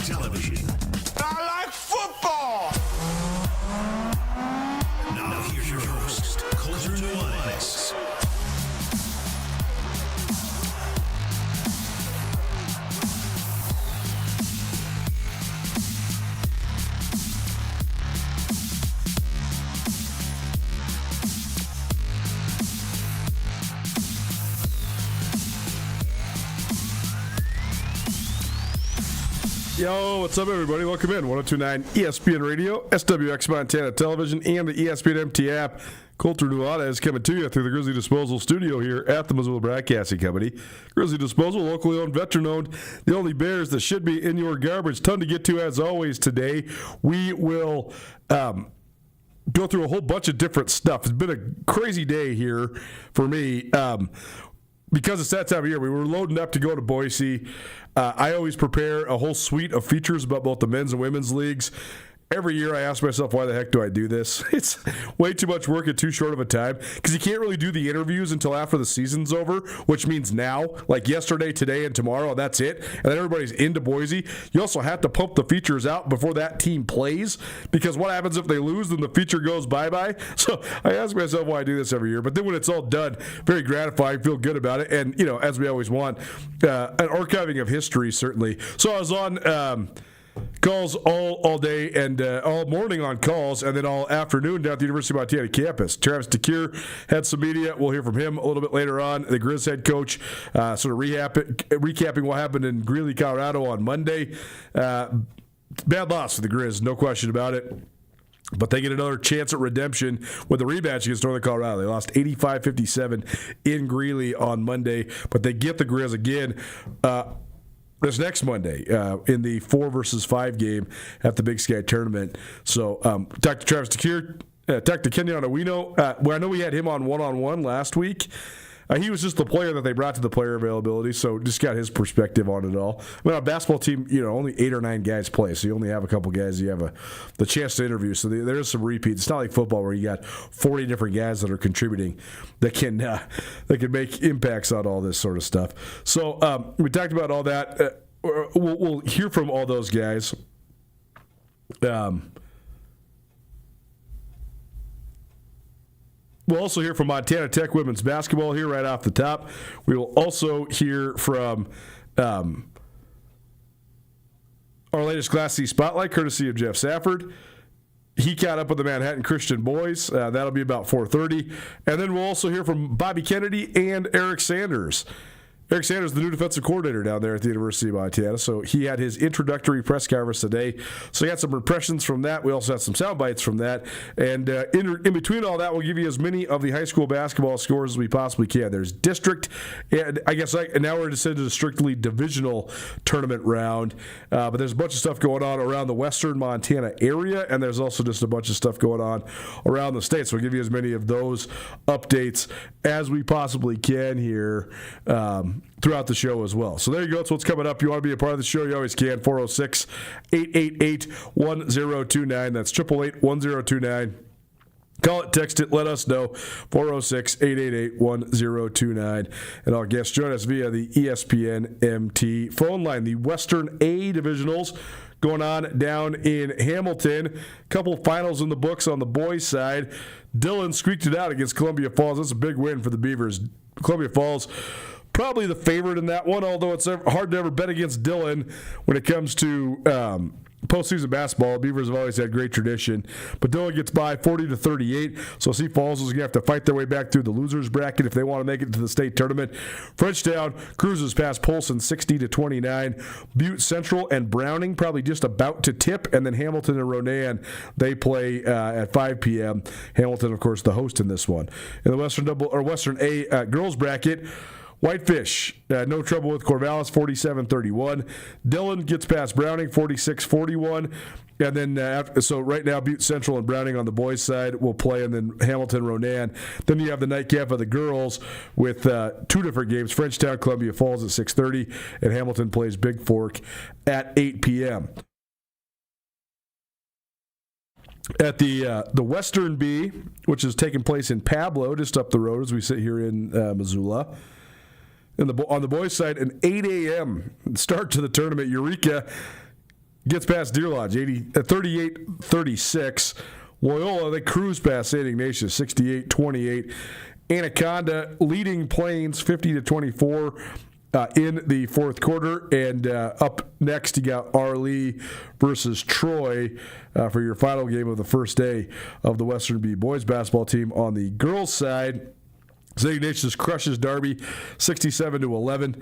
television. I like football! Now here's your host, Colter Nuanez. Yo, what's up, everybody? Welcome in. 102.9 ESPN Radio, SWX Montana Television, and the ESPN MT app. Colter Nuanez coming to you through the Grizzly Disposal Studio here at the Missoula Broadcasting Company. Grizzly Disposal, locally owned, veteran-owned, the only bears that should be in your garbage. Ton to get to, as always, today. We will go through a whole bunch of different stuff. It's been a crazy day here for me. Because it's that time of year, we were loading up to go to Boise. I always prepare a whole suite of features about both the men's and women's leagues. Every year I ask myself, why the heck do I do this? It's way too much work at too short of a time because you can't really do the interviews until after the season's over, which means now, like yesterday, today, and tomorrow, and that's it. And then everybody's into Boise. You also have to pump the features out before that team plays because what happens if they lose, then the feature goes bye-bye. So I ask myself why I do this every year. But then when it's all done, very gratifying, feel good about it. And, you know, as we always want, an archiving of history, certainly. So I was on calls all day and all morning on calls, and then all afternoon down at the University of Montana campus. Travis DeCuire had some media. We'll hear from him a little bit later on. The Grizz head coach sort of recapping what happened in Greeley, Colorado on Monday. Bad loss for the Grizz, no question about it. But they get another chance at redemption with the rematch against Northern Colorado. They lost 85-57 in Greeley on Monday, but they get the Grizz again this next Monday in the 4-versus-5 game at the Big Sky Tournament. So talk to Travis DeCuire, talk to Kenyon Awino. Well, I know we had him on one-on-one last week. He was just the player that they brought to the player availability, so just got his perspective on it all. I mean, on a basketball team, you know, only 8 or 9 guys play, so you only have a couple guys you have the chance to interview. So there is some repeats. It's not like football where you got 40 different guys that are contributing that can make impacts on all this sort of stuff. So we talked about all that. We'll hear from all those guys. We'll also hear from Montana Tech women's basketball here right off the top. We will also hear from our latest Class C Spotlight, courtesy of Jeff Safford. He caught up with the Manhattan Christian boys. That'll be about 4:30. And then we'll also hear from Bobby Kennedy and Eric Sanders. Eric Sanders, the new defensive coordinator down there at the University of Montana. So he had his introductory press conference today. So we got some impressions from that. We also had some sound bites from that. And in between all that, we'll give you as many of the high school basketball scores as we possibly can. There's district, and I guess now we're just into the strictly divisional tournament round. But there's a bunch of stuff going on around the western Montana area, and there's also just a bunch of stuff going on around the state. So we'll give you as many of those updates as we possibly can here throughout the show as well. So there you go. That's what's coming up. You want to be a part of the show, you always can. 406-888-1029. That's 888-1029. Call it, text it, let us know. 406-888-1029. And our guests join us via the ESPN MT phone line. The Western A Divisionals going on down in Hamilton. Couple finals in the books on the boys' side. Dillon squeaked it out against Columbia Falls. That's a big win for the Beavers. Columbia Falls probably the favorite in that one, although it's hard to ever bet against Dillon when it comes to postseason basketball. Beavers have always had great tradition. But Dillon gets by 40-38, so Sioux Falls is going to have to fight their way back through the losers bracket if they want to make it to the state tournament. Frenchtown cruises past Polson 60-29. Butte Central and Browning probably just about to tip, and then Hamilton and Ronan, they play at 5 p.m. Hamilton, of course, the host in this one. In the Western A girls bracket, Whitefish, no trouble with Corvallis, 47-31. Dillon gets past Browning, 46-41. And then, so right now, Butte Central and Browning on the boys' side will play, and then Hamilton, Ronan. Then you have the nightcap of the girls with 2 different games. Frenchtown, Columbia Falls at 6:30, and Hamilton plays Big Fork at 8 p.m. At the Western B, which is taking place in Pablo, just up the road as we sit here in Missoula. And on the boys' side, an 8 a.m. start to the tournament. Eureka gets past Deer Lodge, 38-36. Loyola, they cruise past St. Ignatius, 68-28. Anaconda leading Plains 50-24 in the fourth quarter. And up next, you got Arlee versus Troy for your final game of the first day of the Western B boys basketball team. On the girls' side, St. Ignatius crushes Darby 67-11.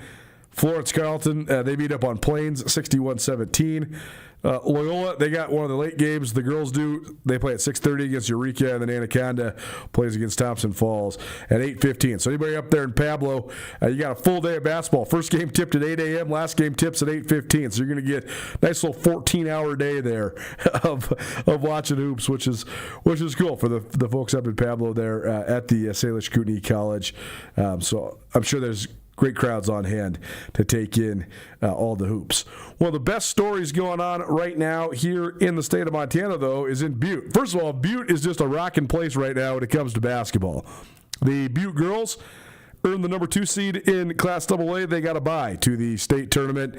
Florence Carlton, they beat up on Plains 61-17. Loyola, they got one of the late games. The girls do. They play at 6:30 against Eureka, and then Anaconda plays against Thompson Falls at 8:15. So anybody up there in Pablo, you got a full day of basketball. First game tipped at 8 a.m., last game tips at 8:15. So you're going to get a nice little 14-hour day there of watching hoops, which is cool for the folks up in Pablo there at the Salish Kootenai College. So I'm sure there's great crowds on hand to take in all the hoops. One of the best stories going on right now here in the state of Montana, though, is in Butte. First of all, Butte is just a rocking place right now when it comes to basketball. The Butte girls earned the number 2 seed in Class AA. They got a bye to the state tournament.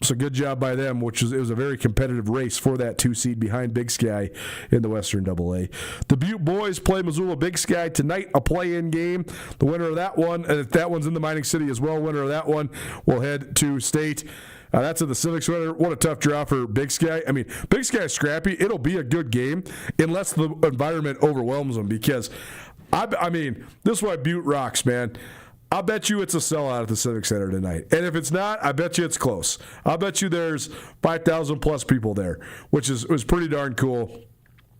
So good job by them, it was a very competitive race for that 2 seed behind Big Sky in the Western AA. The Butte boys play Missoula Big Sky tonight, a play-in game. The winner of that one, and if that one's in the Mining City as well, winner of that one will head to state. That's at the Civic Center. What a tough draw for Big Sky. I mean, Big Sky is scrappy. It'll be a good game unless the environment overwhelms them because, I mean, this is why Butte rocks, man. I'll bet you it's a sellout at the Civic Center tonight. And if it's not, I bet you it's close. I'll bet you there's 5,000 plus people there, which was pretty darn cool.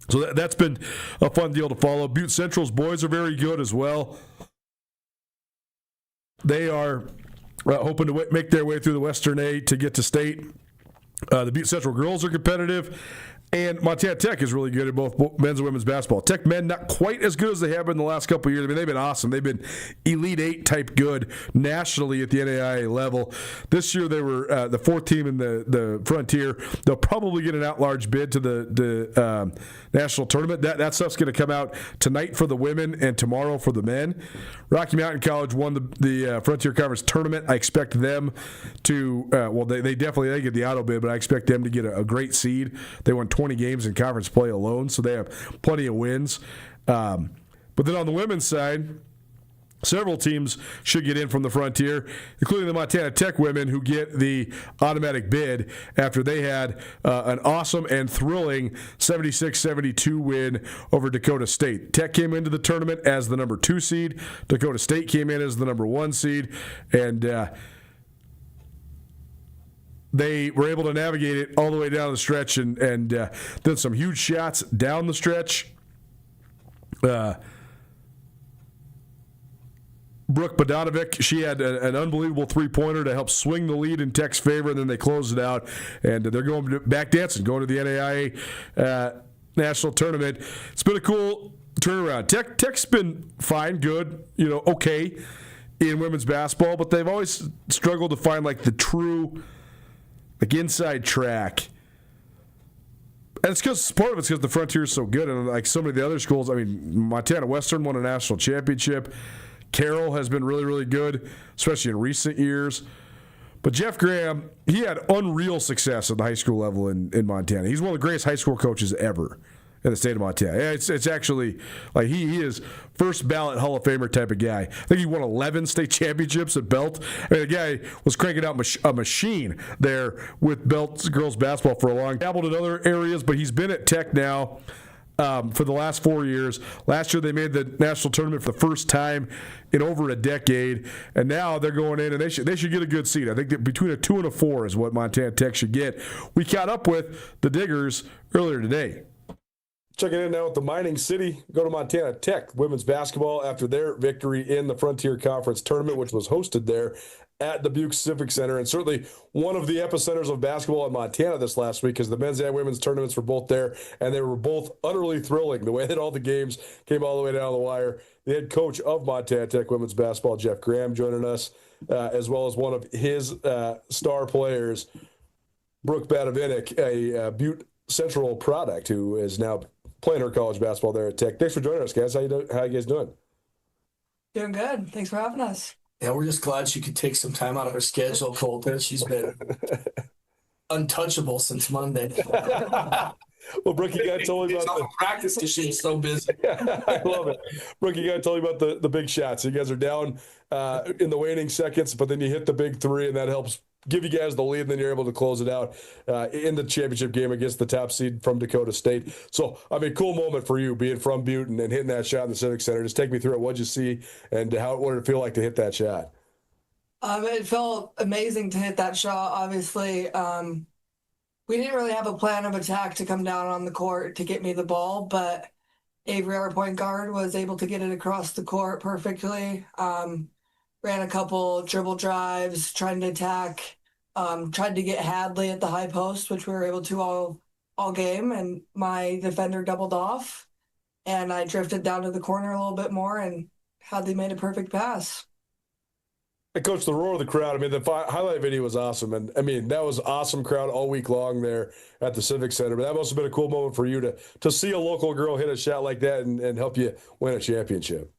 So that's been a fun deal to follow. Butte Central's boys are very good as well. They are hoping to make their way through the Western A to get to state. The Butte Central girls are competitive. And Montana Tech is really good at both men's and women's basketball. Tech men not quite as good as they have been the last couple of years. I mean, they've been awesome. They've been Elite Eight type good nationally at the NAIA level. This year they were the 4th team in the Frontier. They'll probably get an at-large bid to the national tournament. That stuff's going to come out tonight for the women and tomorrow for the men. Rocky Mountain College won the Frontier Conference tournament. I expect them to they definitely get the auto bid, but I expect them to get a great seed. They won 20 games in conference play alone, so they have plenty of wins. But then on the women's side, several teams should get in from the Frontier, including the Montana Tech women who get the automatic bid after they had an awesome and thrilling 76-72 win over Dakota State. Tech came into the tournament as the number 2 seed. Dakota State came in as the number 1 seed, and they were able to navigate it all the way down the stretch and did some huge shots down the stretch. Brooke Bodanovic, she had an unbelievable three-pointer to help swing the lead in Tech's favor, and then they closed it out. And they're going back dancing, going to the NAIA national tournament. It's been a cool turnaround. Tech's been fine, good, okay in women's basketball, but they've always struggled to find like the true inside track. And it's because part of it's because the Frontier is so good, and like so many of the other schools. I mean, Montana Western won a national championship. Carroll has been really, really good, especially in recent years. But Jeff Graham, he had unreal success at the high school level in Montana. He's one of the greatest high school coaches ever in the state of Montana. It's actually like he is first ballot Hall of Famer type of guy. I think he won 11 state championships at Belt. I mean, the guy was cranking out a machine there with Belt's girls basketball for a long time. Dabbled in other areas, but he's been at Tech now for the last 4 years. Last year they made the national tournament for the first time in over a decade, and now they're going in and they should get a good seed. I think that between a 2 and a 4 is what Montana Tech should get. We caught up with the Diggers earlier today. Checking in now with the Mining City. Go to Montana Tech women's basketball after their victory in the Frontier Conference tournament, which was hosted there at the Buick Civic Center, and certainly one of the epicenters of basketball in Montana this last week, because the men's and women's tournaments were both there, and they were both utterly thrilling the way that all the games came all the way down the wire. The head coach of Montana Tech women's basketball, Jeff Graham, joining us, as well as one of his star players, Brooke Badavinick, a Butte Central product who is now playing her college basketball there at Tech. Thanks for joining us, guys. How you guys doing? Doing good. Thanks for having us. Yeah, we're just glad she could take some time out of her schedule, Colton. She's been untouchable since Monday. Well, Brooke, you got to tell me It's about off of practice because she was so busy. I love it. Brooke, you got to tell me about the big shots. You guys are down in the waning seconds, but then you hit the big three, and that helps give you guys the lead, and then you're able to close it out in the championship game against the top seed from Dakota State. So, I mean, cool moment for you being from Butte and hitting that shot in the Civic Center. Just take me through it. What'd you see, and what did it feel like to hit that shot? It felt amazing to hit that shot. Obviously, we didn't really have a plan of attack to come down on the court to get me the ball, but Avery, our point guard, was able to get it across the court perfectly. Ran a couple dribble drives, trying to attack. Tried to get Hadley at the high post, which we were able to all game, and my defender doubled off, and I drifted down to the corner a little bit more, and Hadley made a perfect pass. Hey, Coach, the roar of the crowd. I mean, the highlight video was awesome. And, I mean, that was awesome crowd all week long there at the Civic Center. But that must have been a cool moment for you to see a local girl hit a shot like that and help you win a championship.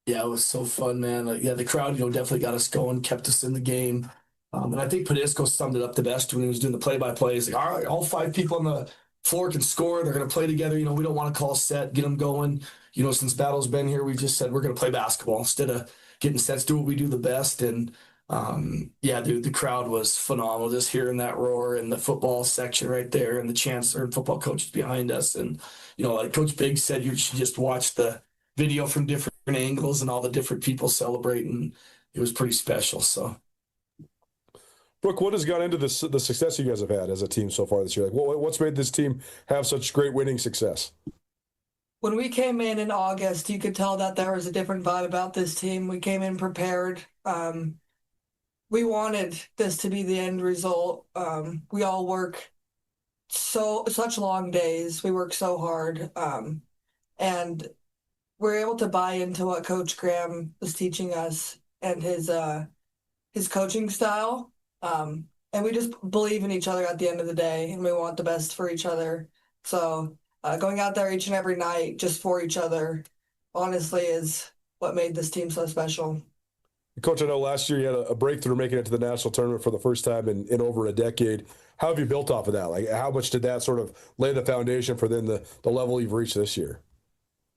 Yeah, it was so fun, man. Yeah, the crowd, definitely got us going, kept us in the game. And I think Podisco summed it up the best when he was doing the play-by-play. He's like, all right, all 5 people on the floor can score. They're going to play together. We don't want to call a set, get them going. Since Battle's been here, we've just said we're going to play basketball instead of getting sets, do what we do the best. And yeah, dude, the crowd was phenomenal. Just hearing that roar in the football section right there, and the chancellor and football coaches behind us. And like Coach Biggs said, you should just watch the video from different angles and all the different people celebrating. It was pretty special. So, Brooke, what has gone into the success you guys have had as a team so far this year? Like, what's made this team have such great winning success? When we came in August, you could tell that there was a different vibe about this team. We came in prepared. We wanted this to be the end result. We all work such long days. We work so hard. And we're able to buy into what Coach Graham was teaching us and his coaching style. And we just believe in each other at the end of the day, and we want the best for each other. So going out there each and every night just for each other, honestly, is what made this team so special. Coach, I know last year you had a breakthrough making it to the national tournament for the first time in over a decade. How have you built off of that? Like, how much did that sort of lay the foundation for then the level you've reached this year?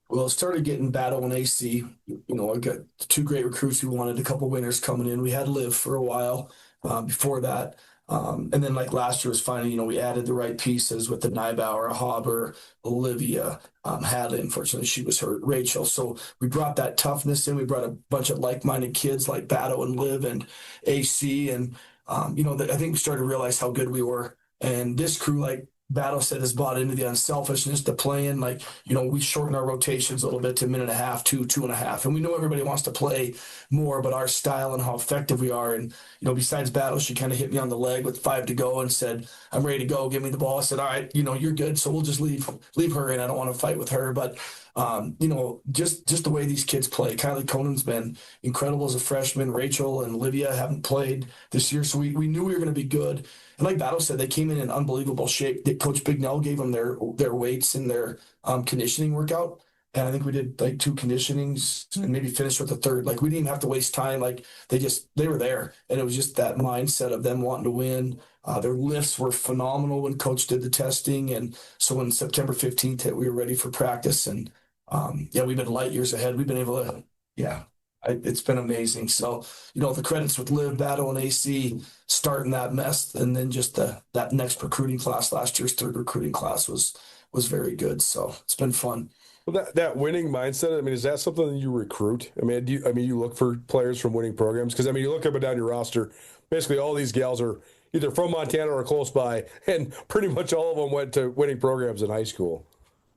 Well, it started getting Battle and AC. I got 2 great recruits who wanted a couple winners coming in. We had Liv for a while before that. And then like last year was finally, we added the right pieces with the Nybauer, Hauber, Olivia, Hadley. Unfortunately, she was hurt, Rachel. So we brought that toughness in. We brought a bunch of like-minded kids like Battle and Liv and AC. And, I think we started to realize how good we were. And this crew, like Battle said, has bought into the unselfishness, the playing. Like, we shorten our rotations a little bit to a minute and a half, 2.5. And we know everybody wants to play more, but our style and how effective we are. And, besides Battle, she kind of hit me on the leg with 5 to go and said, I'm ready to go. Give me the ball. I said, all right, you're good. So we'll just leave her in. I don't want to fight with her. But, just the way these kids play. Kylie Conan's been incredible as a freshman. Rachel and Olivia haven't played this year. So we knew we were going to be good. And like Battle said, they came in unbelievable shape. Coach Bignell gave them their weights and their conditioning workout. And I think we did like 2 conditionings and maybe finished with a 3rd. Like, we didn't even have to waste time. Like, they were there. And it was just that mindset of them wanting to win. Their lifts were phenomenal when Coach did the testing. And so when September 15th hit, we were ready for practice. And we've been light years ahead. We've been able to, it's been amazing. So, the credits with Liv, Battle, and AC starting that mess, and then just that next recruiting class, last year's 3rd recruiting class was very good. So it's been fun. Well, that winning mindset, I mean, is that something that you recruit? I mean, you look for players from winning programs? Because, I mean, you look up and down your roster, basically all these gals are either from Montana or close by, and pretty much all of them went to winning programs in high school.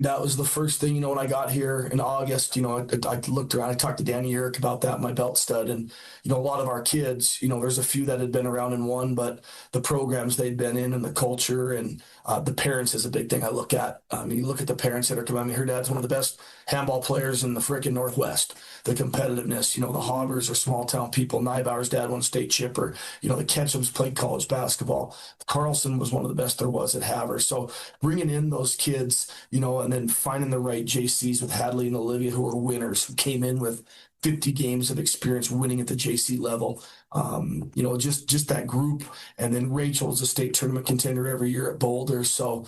That was the first thing, when I got here in August, I looked around, I talked to Danny Eric about that, my belt stud. And, a lot of our kids, there's a few that had been around and won, but the programs they'd been in and the culture and the parents is a big thing I look at. You look at the parents that are coming. I mean, her dad's one of the best handball players in the frickin' Northwest. The competitiveness, the Hobbers are small town people. Nybauer's dad won state chipper. The Ketchums played college basketball. Carlson was one of the best there was at Havre. So bringing in those kids, and then finding the right JCs with Hadley and Olivia, who were winners, who came in with 50 games of experience winning at the JC level. Just that group. And then Rachel's a state tournament contender every year at Boulder. So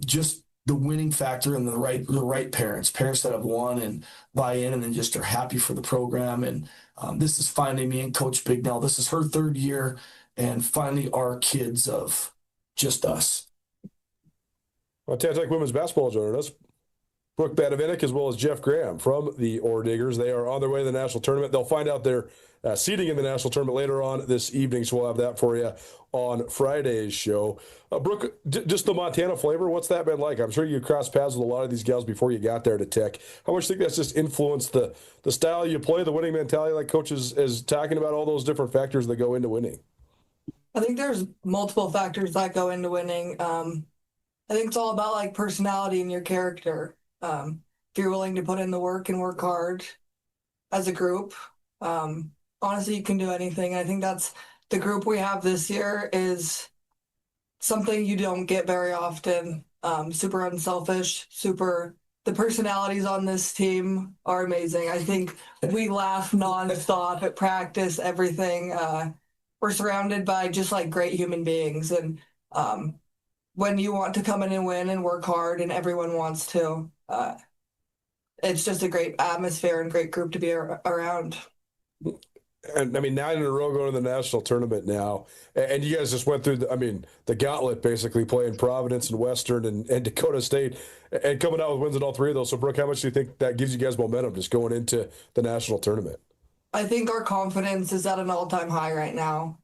just the winning factor and the right parents that have won and buy in and then just are happy for the program. And this is finally me and Coach Bignell. This is her third year, and finally our kids of just us. Montana Tech women's basketball joining us. Brooke Badavinik as well as Jeff Graham from the Ore Diggers. They are on their way to the national tournament. They'll find out their seeding in the national tournament later on this evening, so we'll have that for you on Friday's show. Brooke, just the Montana flavor, what's that been like? I'm sure you crossed paths with a lot of these gals before you got there to Tech. How much do you think that's just influenced the style you play, the winning mentality, like Coach is talking about, all those different factors that go into winning? I think there's multiple factors that go into winning. I think it's all about like personality and your character. If you're willing to put in the work and work hard as a group, honestly, you can do anything. I think that's the group we have this year is something you don't get very often. Super unselfish, the personalities on this team are amazing. I think we laugh nonstop at practice, everything. We're surrounded by just like great human beings. And when you want to come in and win and work hard and everyone wants to, it's just a great atmosphere and great group to be around. And I mean, 9 in a row going to the national tournament now, and you guys just went through the gauntlet, basically playing Providence and Western and Dakota State, and coming out with wins in all three of those. So, Brooke, how much do you think that gives you guys momentum just going into the national tournament? I think our confidence is at an all-time high right now.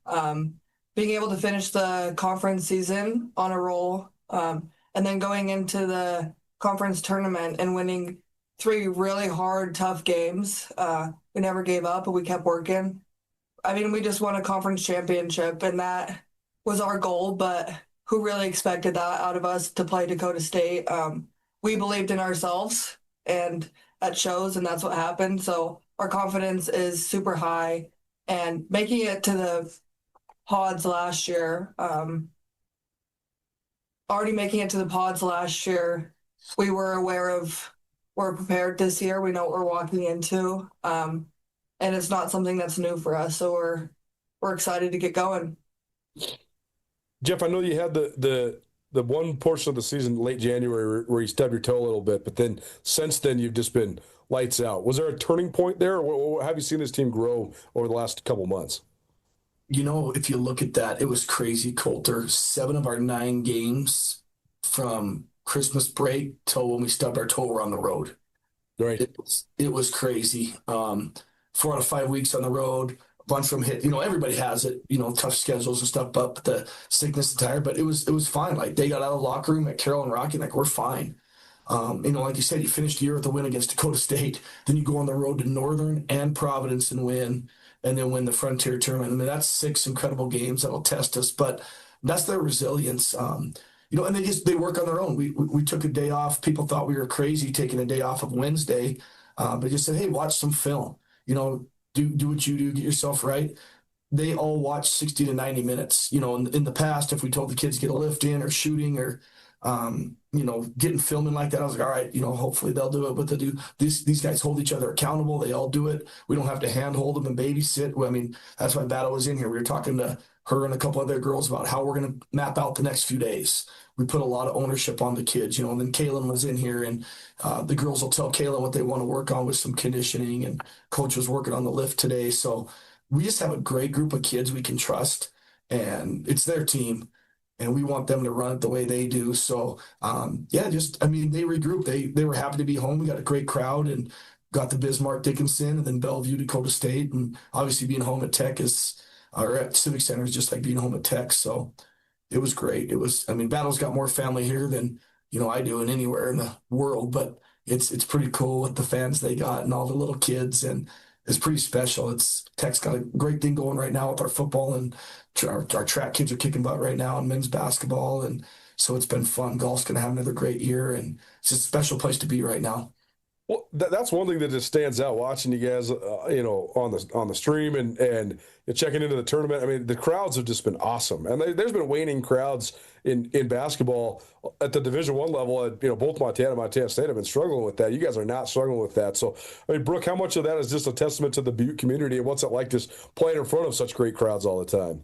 Being able to finish the conference season on a roll, and then going into the conference tournament and winning 3 really hard, tough games. We never gave up, but we kept working. I mean, we just won a conference championship, and that was our goal, but who really expected that out of us to play Dakota State? We believed in ourselves, and that shows, and that's what happened. So our confidence is super high, and making it to the pods last year, already making it to the pods last year, we were aware of we're prepared this year. We know what we're walking into, and it's not something that's new for us. So we're excited to get going. Jeff, I know you had the one portion of the season late January where you stubbed your toe a little bit, but then since then you've just been lights out. Was there a turning point there, or have you seen this team grow over the last couple months? If you look at that, it was crazy, Coulter. 7 of our 9 games from Christmas break till when we stubbed our toe were on the road. Right. It was crazy. 4 out of 5 weeks on the road. A bunch of them hit. Everybody has it. Tough schedules and stuff, but the sickness and tired. But it was fine. Like they got out of the locker room at Carroll and Rocky, like we're fine. Like you said, you finished the year with a win against Dakota State. Then you go on the road to Northern and Providence and win, and then win the Frontier Tournament. I mean, that's 6 incredible games that'll test us. But that's their resilience. And they work on their own. We took a day off. People thought we were crazy taking a day off of Wednesday, but just said, hey, watch some film. Do what you do, get yourself right. They all watch 60 to 90 minutes. In the past, if we told the kids to get a lift in or shooting or getting filming like that, I was like, all right, hopefully they'll do it. But they do. These guys hold each other accountable. They all do it. We don't have to handhold them and babysit. I mean, that's why Battle was in here. We were talking to her and a couple other girls about how we're going to map out the next few days. We put a lot of ownership on the kids, and then Kaylin was in here, and the girls will tell Kaylin what they want to work on with some conditioning, and Coach was working on the lift today. So we just have a great group of kids we can trust, and it's their team, and we want them to run it the way they do. So, they regrouped. They were happy to be home. We got a great crowd and got the Bismarck Dickinson and then Bellevue, Dakota State, and obviously being home at Tech or at Civic Center is just like being home at Tech. So it was great. Battle's got more family here than, I do in anywhere in the world, but it's pretty cool with the fans they got and all the little kids, and it's pretty special. Tech's got a great thing going right now with our football, and our track kids are kicking butt right now, and men's basketball, and so it's been fun. Golf's going to have another great year, and it's just a special place to be right now. Well, that's one thing that just stands out watching you guys, on the stream and checking into the tournament. I mean, the crowds have just been awesome, and there's been waning crowds in basketball at the Division I level. At both Montana and Montana State have been struggling with that. You guys are not struggling with that. So, I mean, Brooke, how much of that is just a testament to the Butte community, and what's it like just playing in front of such great crowds all the time?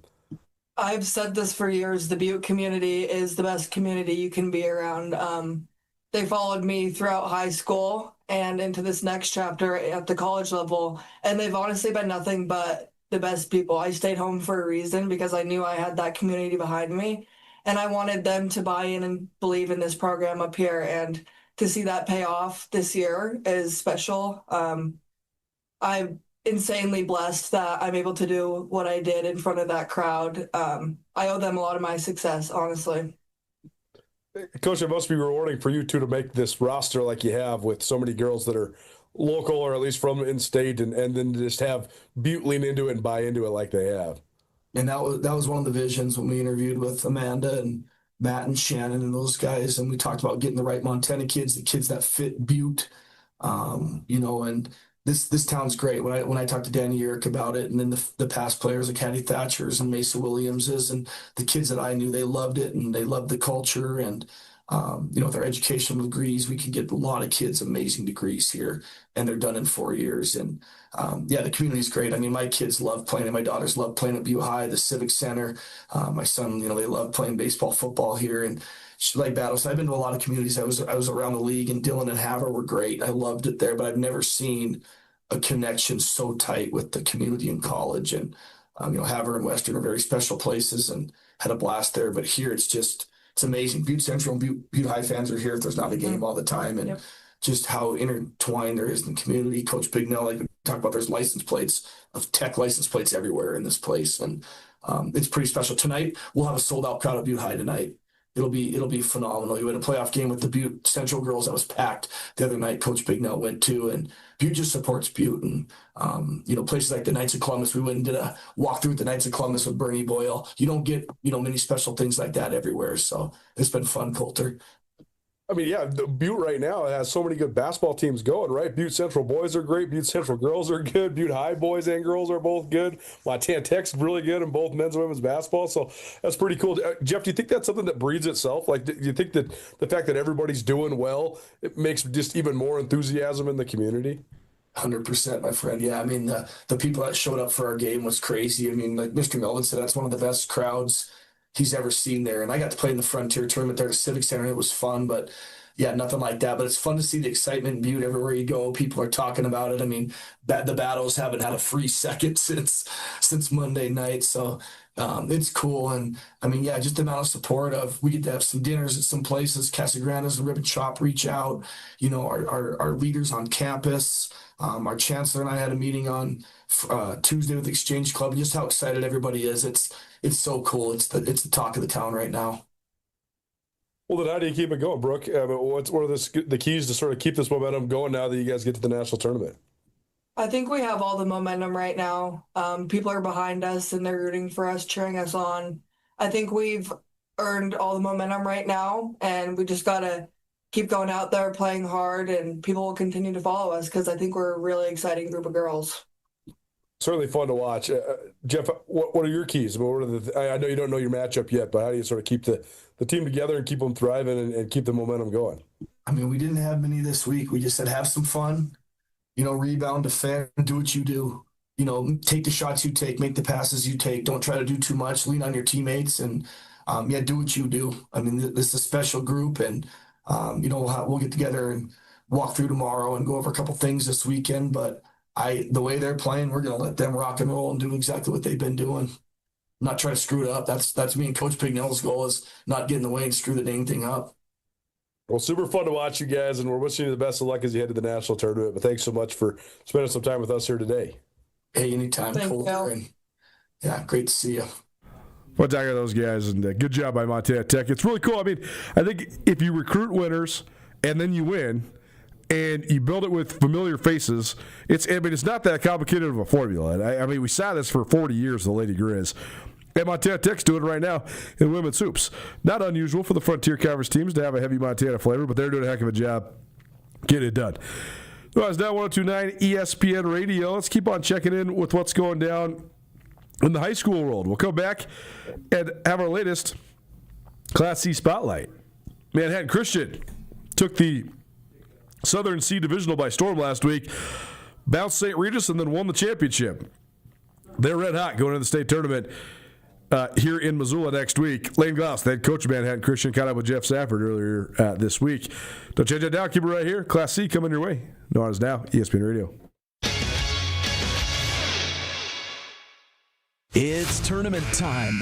I've said this for years. The Butte community is the best community you can be around. They followed me throughout high school and into this next chapter at the college level, and they've honestly been nothing but the best people. I stayed home for a reason because I knew I had that community behind me, and I wanted them to buy in and believe in this program up here. And to see that pay off this year is special. I'm insanely blessed that I'm able to do what I did in front of that crowd. I owe them a lot of my success, honestly. Coach, it must be rewarding for you two to make this roster like you have with so many girls that are local or at least from in-state, and then just have Butte lean into it and buy into it like they have. And that was one of the visions when we interviewed with Amanda and Matt and Shannon and those guys, and we talked about getting the right Montana kids, the kids that fit Butte, and this town's great. When I talked to Danny Yerrick about it, and then the past players like Hattie Thatcher's and Mesa Williams's, and the kids that I knew, they loved it and they loved the culture. And with our educational degrees, we can get a lot of kids amazing degrees here, and they're done in 4 years. And the community's great. I mean, my kids love playing, and my daughters love playing at Butte High, the Civic Center. My son, they love playing baseball, football here, and like battles. I've been to a lot of communities. I was around the league, and Dillon and Havre were great. I loved it there, but I've never seen a connection so tight with the community in college. And Havre and Western are very special places, and had a blast there. But here, it's amazing. Butte Central and Butte High fans are here if there's not a game all the time, and just how intertwined there is in the community. Coach Bignell, like we talked about, there's license plates of Tech license plates everywhere in this place, and it's pretty special. Tonight we'll have a sold out crowd at Butte High tonight. It'll be phenomenal. We had a playoff game with the Butte Central girls that was packed the other night. Coach Bignell went to, and Butte just supports Butte. And places like the Knights of Columbus, we went and did a walkthrough at the Knights of Columbus with Bernie Boyle. You don't get many special things like that everywhere. So it's been fun, Coulter. I mean, yeah, Butte right now has so many good basketball teams going, right? Butte Central boys are great. Butte Central girls are good. Butte High boys and girls are both good. Montana Tech's really good in both men's and women's basketball. So that's pretty cool. Jeff, do you think that's something that breeds itself? Like, do you think that the fact that everybody's doing well, it makes just even more enthusiasm in the community? 100%, my friend. Yeah, I mean, the people that showed up for our game was crazy. I mean, like Mr. Melvin said, that's one of the best crowds he's ever seen there. And I got to play in the Frontier tournament there at Civic Center, and it was fun, but yeah, nothing like that. But it's fun to see the excitement in Butte everywhere you go. People are talking about it. I mean, the battles haven't had a free second since Monday night. So it's cool. And I mean, yeah, just the amount of support of, we get to have some dinners at some places. Casagranda's and Ribbon Shop reach out, our leaders on campus. Our chancellor and I had a meeting on Tuesday with the Exchange Club. Just how excited everybody is. It's so cool. It's the talk of the town right now. Well, then how do you keep it going, Brooke? What are the keys to sort of keep this momentum going now that you guys get to the national tournament? I think we have all the momentum right now. People are behind us, and they're rooting for us, cheering us on. I think we've earned all the momentum right now, and we just got to keep going out there, playing hard, and people will continue to follow us because I think we're a really exciting group of girls. Certainly fun to watch. Jeff, what are your keys? I know you don't know your matchup yet, but how do you sort of keep the team together and keep them thriving and keep the momentum going? I mean, we didn't have many this week. We just said have some fun, rebound, defend, do what you do. Take the shots you take, make the passes you take. Don't try to do too much. Lean on your teammates, and do what you do. I mean, this is a special group, and we'll get together and walk through tomorrow and go over a couple things this weekend. But the way they're playing, we're going to let them rock and roll and do exactly what they've been doing. Not try to screw it up. That's me and Coach Pignell's goal, is not get in the way and screw the dang thing up. Well, super fun to watch you guys, and we're wishing you the best of luck as you head to the national tournament. But thanks so much for spending some time with us here today. Hey, anytime, Coulter. And yeah, great to see you. Well, talking to those guys, and good job by Montana Tech. It's really cool. I mean, I think if you recruit winners and then you win, and you build it with familiar faces, it's not that complicated of a formula. I mean, we saw this for 40 years, the Lady Grizz. And Montana Tech's doing it right now in women's hoops. Not unusual for the Frontier Conference teams to have a heavy Montana flavor, but they're doing a heck of a job getting it done. Nuanez Now 102.9 ESPN Radio. Let's keep on checking in with what's going down in the high school world. We'll come back and have our latest Class C spotlight. Manhattan Christian took the Southern C Divisional by storm last week, bounced St. Regis, and then won the championship. They're red hot going into the state tournament here in Missoula next week. Lane Goss, the head coach of Manhattan Christian, caught up with Jeff Safford earlier this week. Don't change that down. Keep it right here. Class C coming your way. Nuanez Now, ESPN Radio. It's tournament time.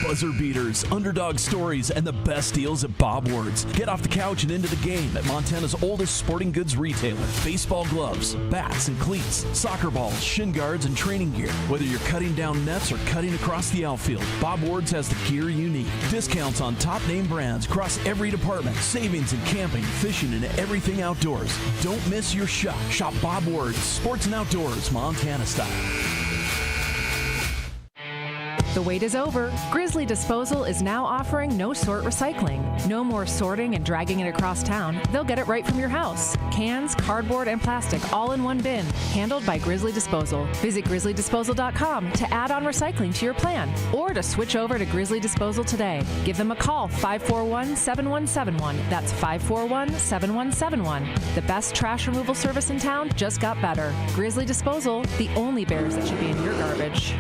Buzzer beaters, underdog stories, and the best deals at Bob Ward's. Get off the couch and into the game at Montana's oldest sporting goods retailer. Baseball gloves, bats and cleats, soccer balls, shin guards, and training gear. Whether you're cutting down nets or cutting across the outfield, Bob Ward's has the gear you need. Discounts on top name brands across every department. Savings in camping, fishing, and everything outdoors. Don't miss your shot. Shop Bob Ward's, sports and outdoors, Montana style. The wait is over. Grizzly Disposal is now offering no-sort recycling. No more sorting and dragging it across town. They'll get it right from your house. Cans, cardboard, and plastic all in one bin. Handled by Grizzly Disposal. Visit grizzlydisposal.com to add on recycling to your plan or to switch over to Grizzly Disposal today. Give them a call, 541-7171. That's 541-7171. The best trash removal service in town just got better. Grizzly Disposal, the only bears that should be in your garbage.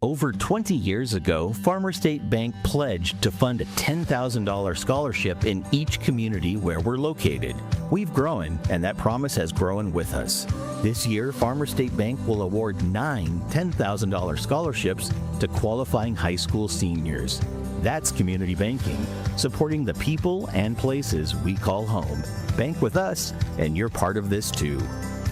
Over 20 years ago, Farmer State Bank pledged to fund a $10,000 scholarship in each community where we're located. We've grown, and that promise has grown with us. This year, Farmer State Bank will award 9 $10,000 scholarships to qualifying high school seniors. That's community banking, supporting the people and places we call home. Bank with us, and you're part of this too.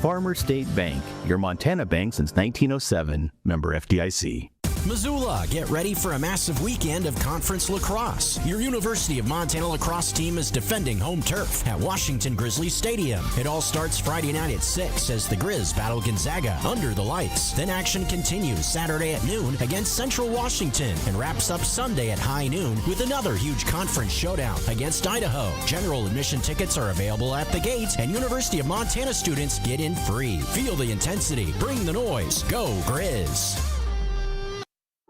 Farmer State Bank, your Montana bank since 1907, member FDIC. Missoula, get ready for a massive weekend of conference lacrosse. Your University of Montana lacrosse team is defending home turf at Washington Grizzly Stadium. It all starts Friday night at 6 as the Grizz battle Gonzaga under the lights. Then action continues Saturday at noon against Central Washington and wraps up Sunday at high noon with another huge conference showdown against Idaho. General admission tickets are available at the gate, and University of Montana students get in free. Feel the intensity, bring the noise, go Grizz.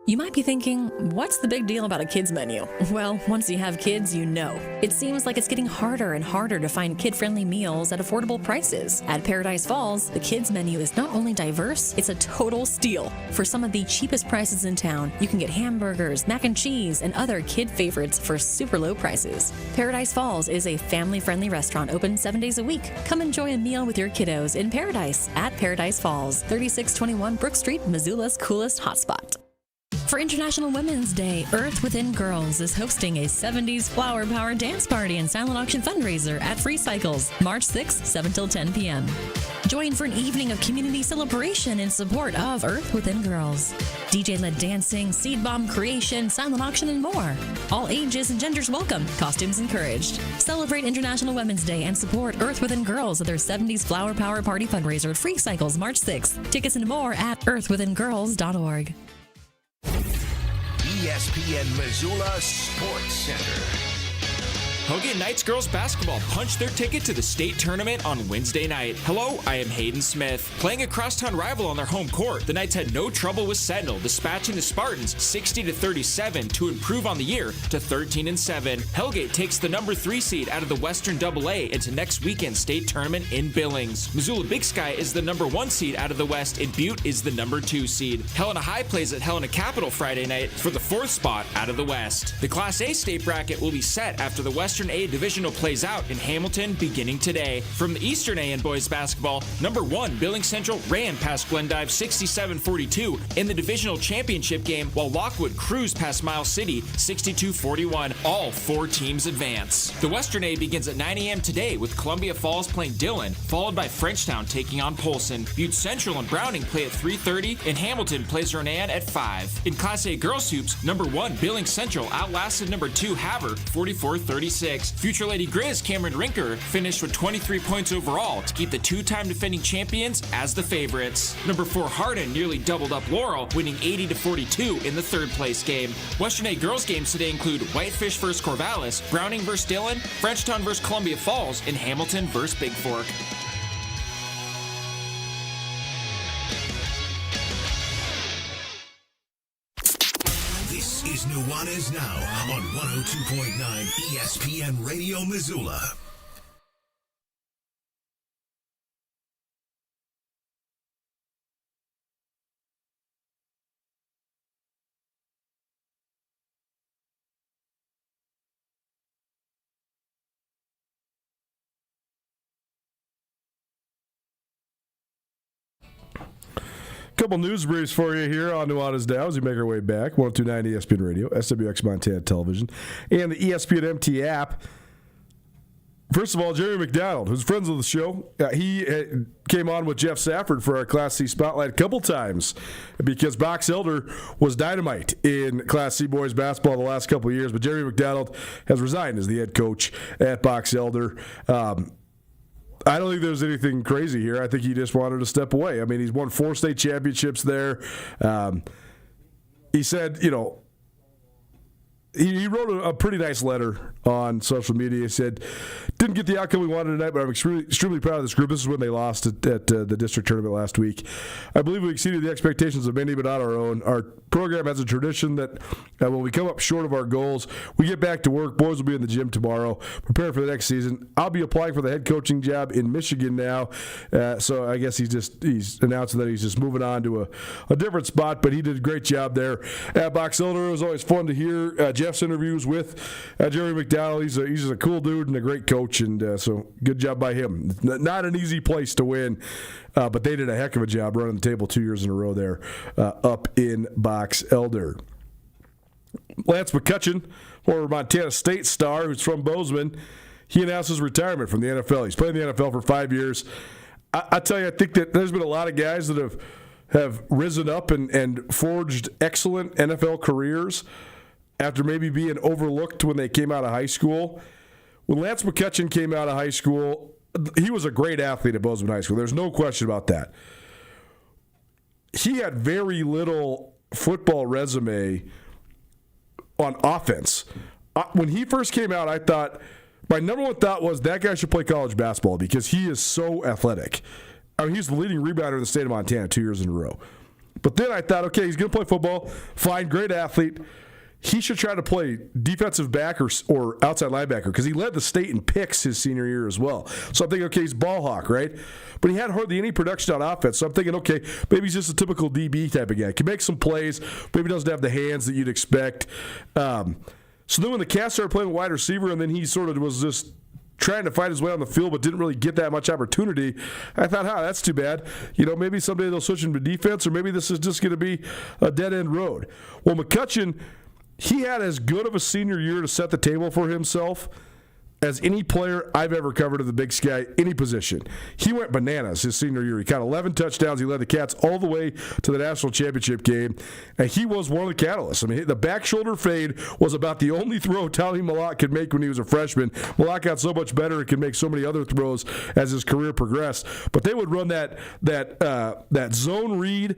You might be thinking, what's the big deal about a kids menu? Well, once you have kids, you know. It seems like it's getting harder and harder to find kid-friendly meals at affordable prices. At Paradise Falls, the kids menu is not only diverse, it's a total steal. For some of the cheapest prices in town, you can get hamburgers, mac and cheese, and other kid favorites for super low prices. Paradise Falls is a family-friendly restaurant open 7 days a week. Come enjoy a meal with your kiddos in Paradise at Paradise Falls, 3621 Brook Street, Missoula's coolest hotspot. For International Women's Day, Earth Within Girls is hosting a 70s flower power dance party and silent auction fundraiser at Free Cycles, March 6th, 7 till 10 p.m. Join for an evening of community celebration in support of Earth Within Girls. DJ-led dancing, seed bomb creation, silent auction, and more. All ages and genders welcome. Costumes encouraged. Celebrate International Women's Day and support Earth Within Girls at their 70s Flower Power Party fundraiser at Free Cycles, March 6th. Tickets and more at earthwithingirls.org. ESPN Missoula Sports Center. Hogan Knights girls basketball punched their ticket to the state tournament on Wednesday night. Hello, I am Hayden Smith. Playing a crosstown rival on their home court, the Knights had no trouble with Sentinel, dispatching the Spartans 60-37 to improve on the year to 13-7. Hellgate takes the number 3 seed out of the Western AA into next weekend's state tournament in Billings. Missoula Big Sky is the number 1 seed out of the West, and Butte is the number 2 seed. Helena High plays at Helena Capital Friday night for the 4th spot out of the West. The Class A state bracket will be set after the Western A divisional plays out in Hamilton beginning today. From the Eastern A in boys basketball, number 1 Billings Central ran past Glendive 67-42 in the divisional championship game, while Lockwood cruised past Miles City 62-41. All 4 teams advance. The Western A begins at 9 a.m. today with Columbia Falls playing Dillon, followed by Frenchtown taking on Polson. Butte Central and Browning play at 3:30, and Hamilton plays Renan at 5. In Class A girls hoops, number 1 Billings Central outlasted number 2 Havre 44-36. Future Lady Grizz Cameron Rinker finished with 23 points overall to keep the 2-time defending champions as the favorites. Number 4 Hardin nearly doubled up Laurel, winning 80-42 in the 3rd place game. Western A girls games today include Whitefish vs. Corvallis, Browning vs. Dillon, Frenchtown vs. Columbia Falls, and Hamilton vs. Big Fork. Nuanez Now on 102.9 ESPN Radio Missoula. Couple news briefs for you here on Nuanez Now as we make our way back. 102.9 ESPN Radio, SWX Montana Television, and the ESPN MT app. First of all, Jerry McDonald, who's friends of the show, he came on with Jeff Safford for our Class C Spotlight a couple times because Box Elder was dynamite in Class C boys basketball the last couple of years. But Jerry McDonald has resigned as the head coach at Box Elder. I don't think there's anything crazy here. I think he just wanted to step away. I mean, he's won 4 state championships there. He said, he wrote a pretty nice letter on social media. He said, didn't get the outcome we wanted tonight, but I'm extremely proud of this group. This is when they lost at the district tournament last week. I believe we exceeded the expectations of many, but not our own. Our program has a tradition that when we come up short of our goals, we get back to work. Boys will be in the gym tomorrow, prepare for the next season. I'll be applying for the head coaching job in Michigan now. So I guess he's announcing that he's just moving on to a different spot, but he did a great job there at Box Elder. It was always fun to hear Jeff's interviews with Jerry McDonald. He's just a cool dude and a great coach, and so good job by him. Not an easy place to win, but they did a heck of a job running the table 2 years in a row there up in Box Elder. Lance McCutcheon, former Montana State star who's from Bozeman, he announced his retirement from the NFL. He's played in the NFL for 5 years. I tell you, I think that there's been a lot of guys that have risen up and forged excellent NFL careers after maybe being overlooked when they came out of high school. When Lance McCutcheon came out of high school, he was a great athlete at Bozeman High School. There's no question about that. He had very little football resume on offense. When he first came out, I thought, my number one thought was that guy should play college basketball because he is so athletic. I mean, he's the leading rebounder in the state of Montana 2 years in a row. But then I thought, okay, he's going to play football, fine, great athlete. He should try to play defensive back or outside linebacker because he led the state in picks his senior year as well. So I'm thinking, okay, he's ball hawk, right? But he had hardly any production on offense. So I'm thinking, okay, maybe he's just a typical DB type of guy. Can make some plays, maybe doesn't have the hands that you'd expect. So then when the Cats started playing wide receiver and then he sort of was just trying to find his way on the field but didn't really get that much opportunity, I thought, that's too bad. Maybe someday they'll switch him to defense or maybe this is just going to be a dead-end road. Well, McCutcheon, he had as good of a senior year to set the table for himself as any player I've ever covered of the Big Sky, any position. He went bananas his senior year. He caught 11 touchdowns. He led the Cats all the way to the national championship game, and he was one of the catalysts. I mean, the back shoulder fade was about the only throw Tommy Malott could make when he was a freshman. Malott got so much better and could make so many other throws as his career progressed. But they would run that zone read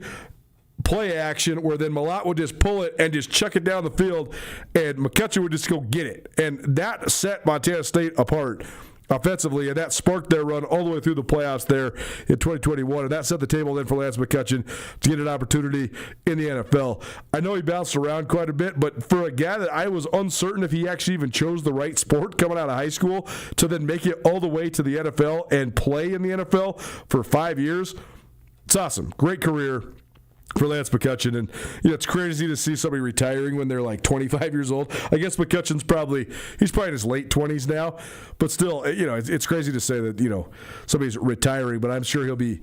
play action where then Malott would just pull it and just chuck it down the field, and McCutcheon would just go get it. And that set Montana State apart offensively, and that sparked their run all the way through the playoffs there in 2021. And that set the table then for Lance McCutcheon to get an opportunity in the NFL. I know he bounced around quite a bit, but for a guy that I was uncertain if he actually even chose the right sport coming out of high school to then make it all the way to the NFL and play in the NFL for 5 years, it's awesome. Great career for Lance McCutcheon. And it's crazy to see somebody retiring when they're like 25 years old. I guess McCutcheon's probably in his late 20s now, but still, it's crazy to say that somebody's retiring, but I'm sure he'll be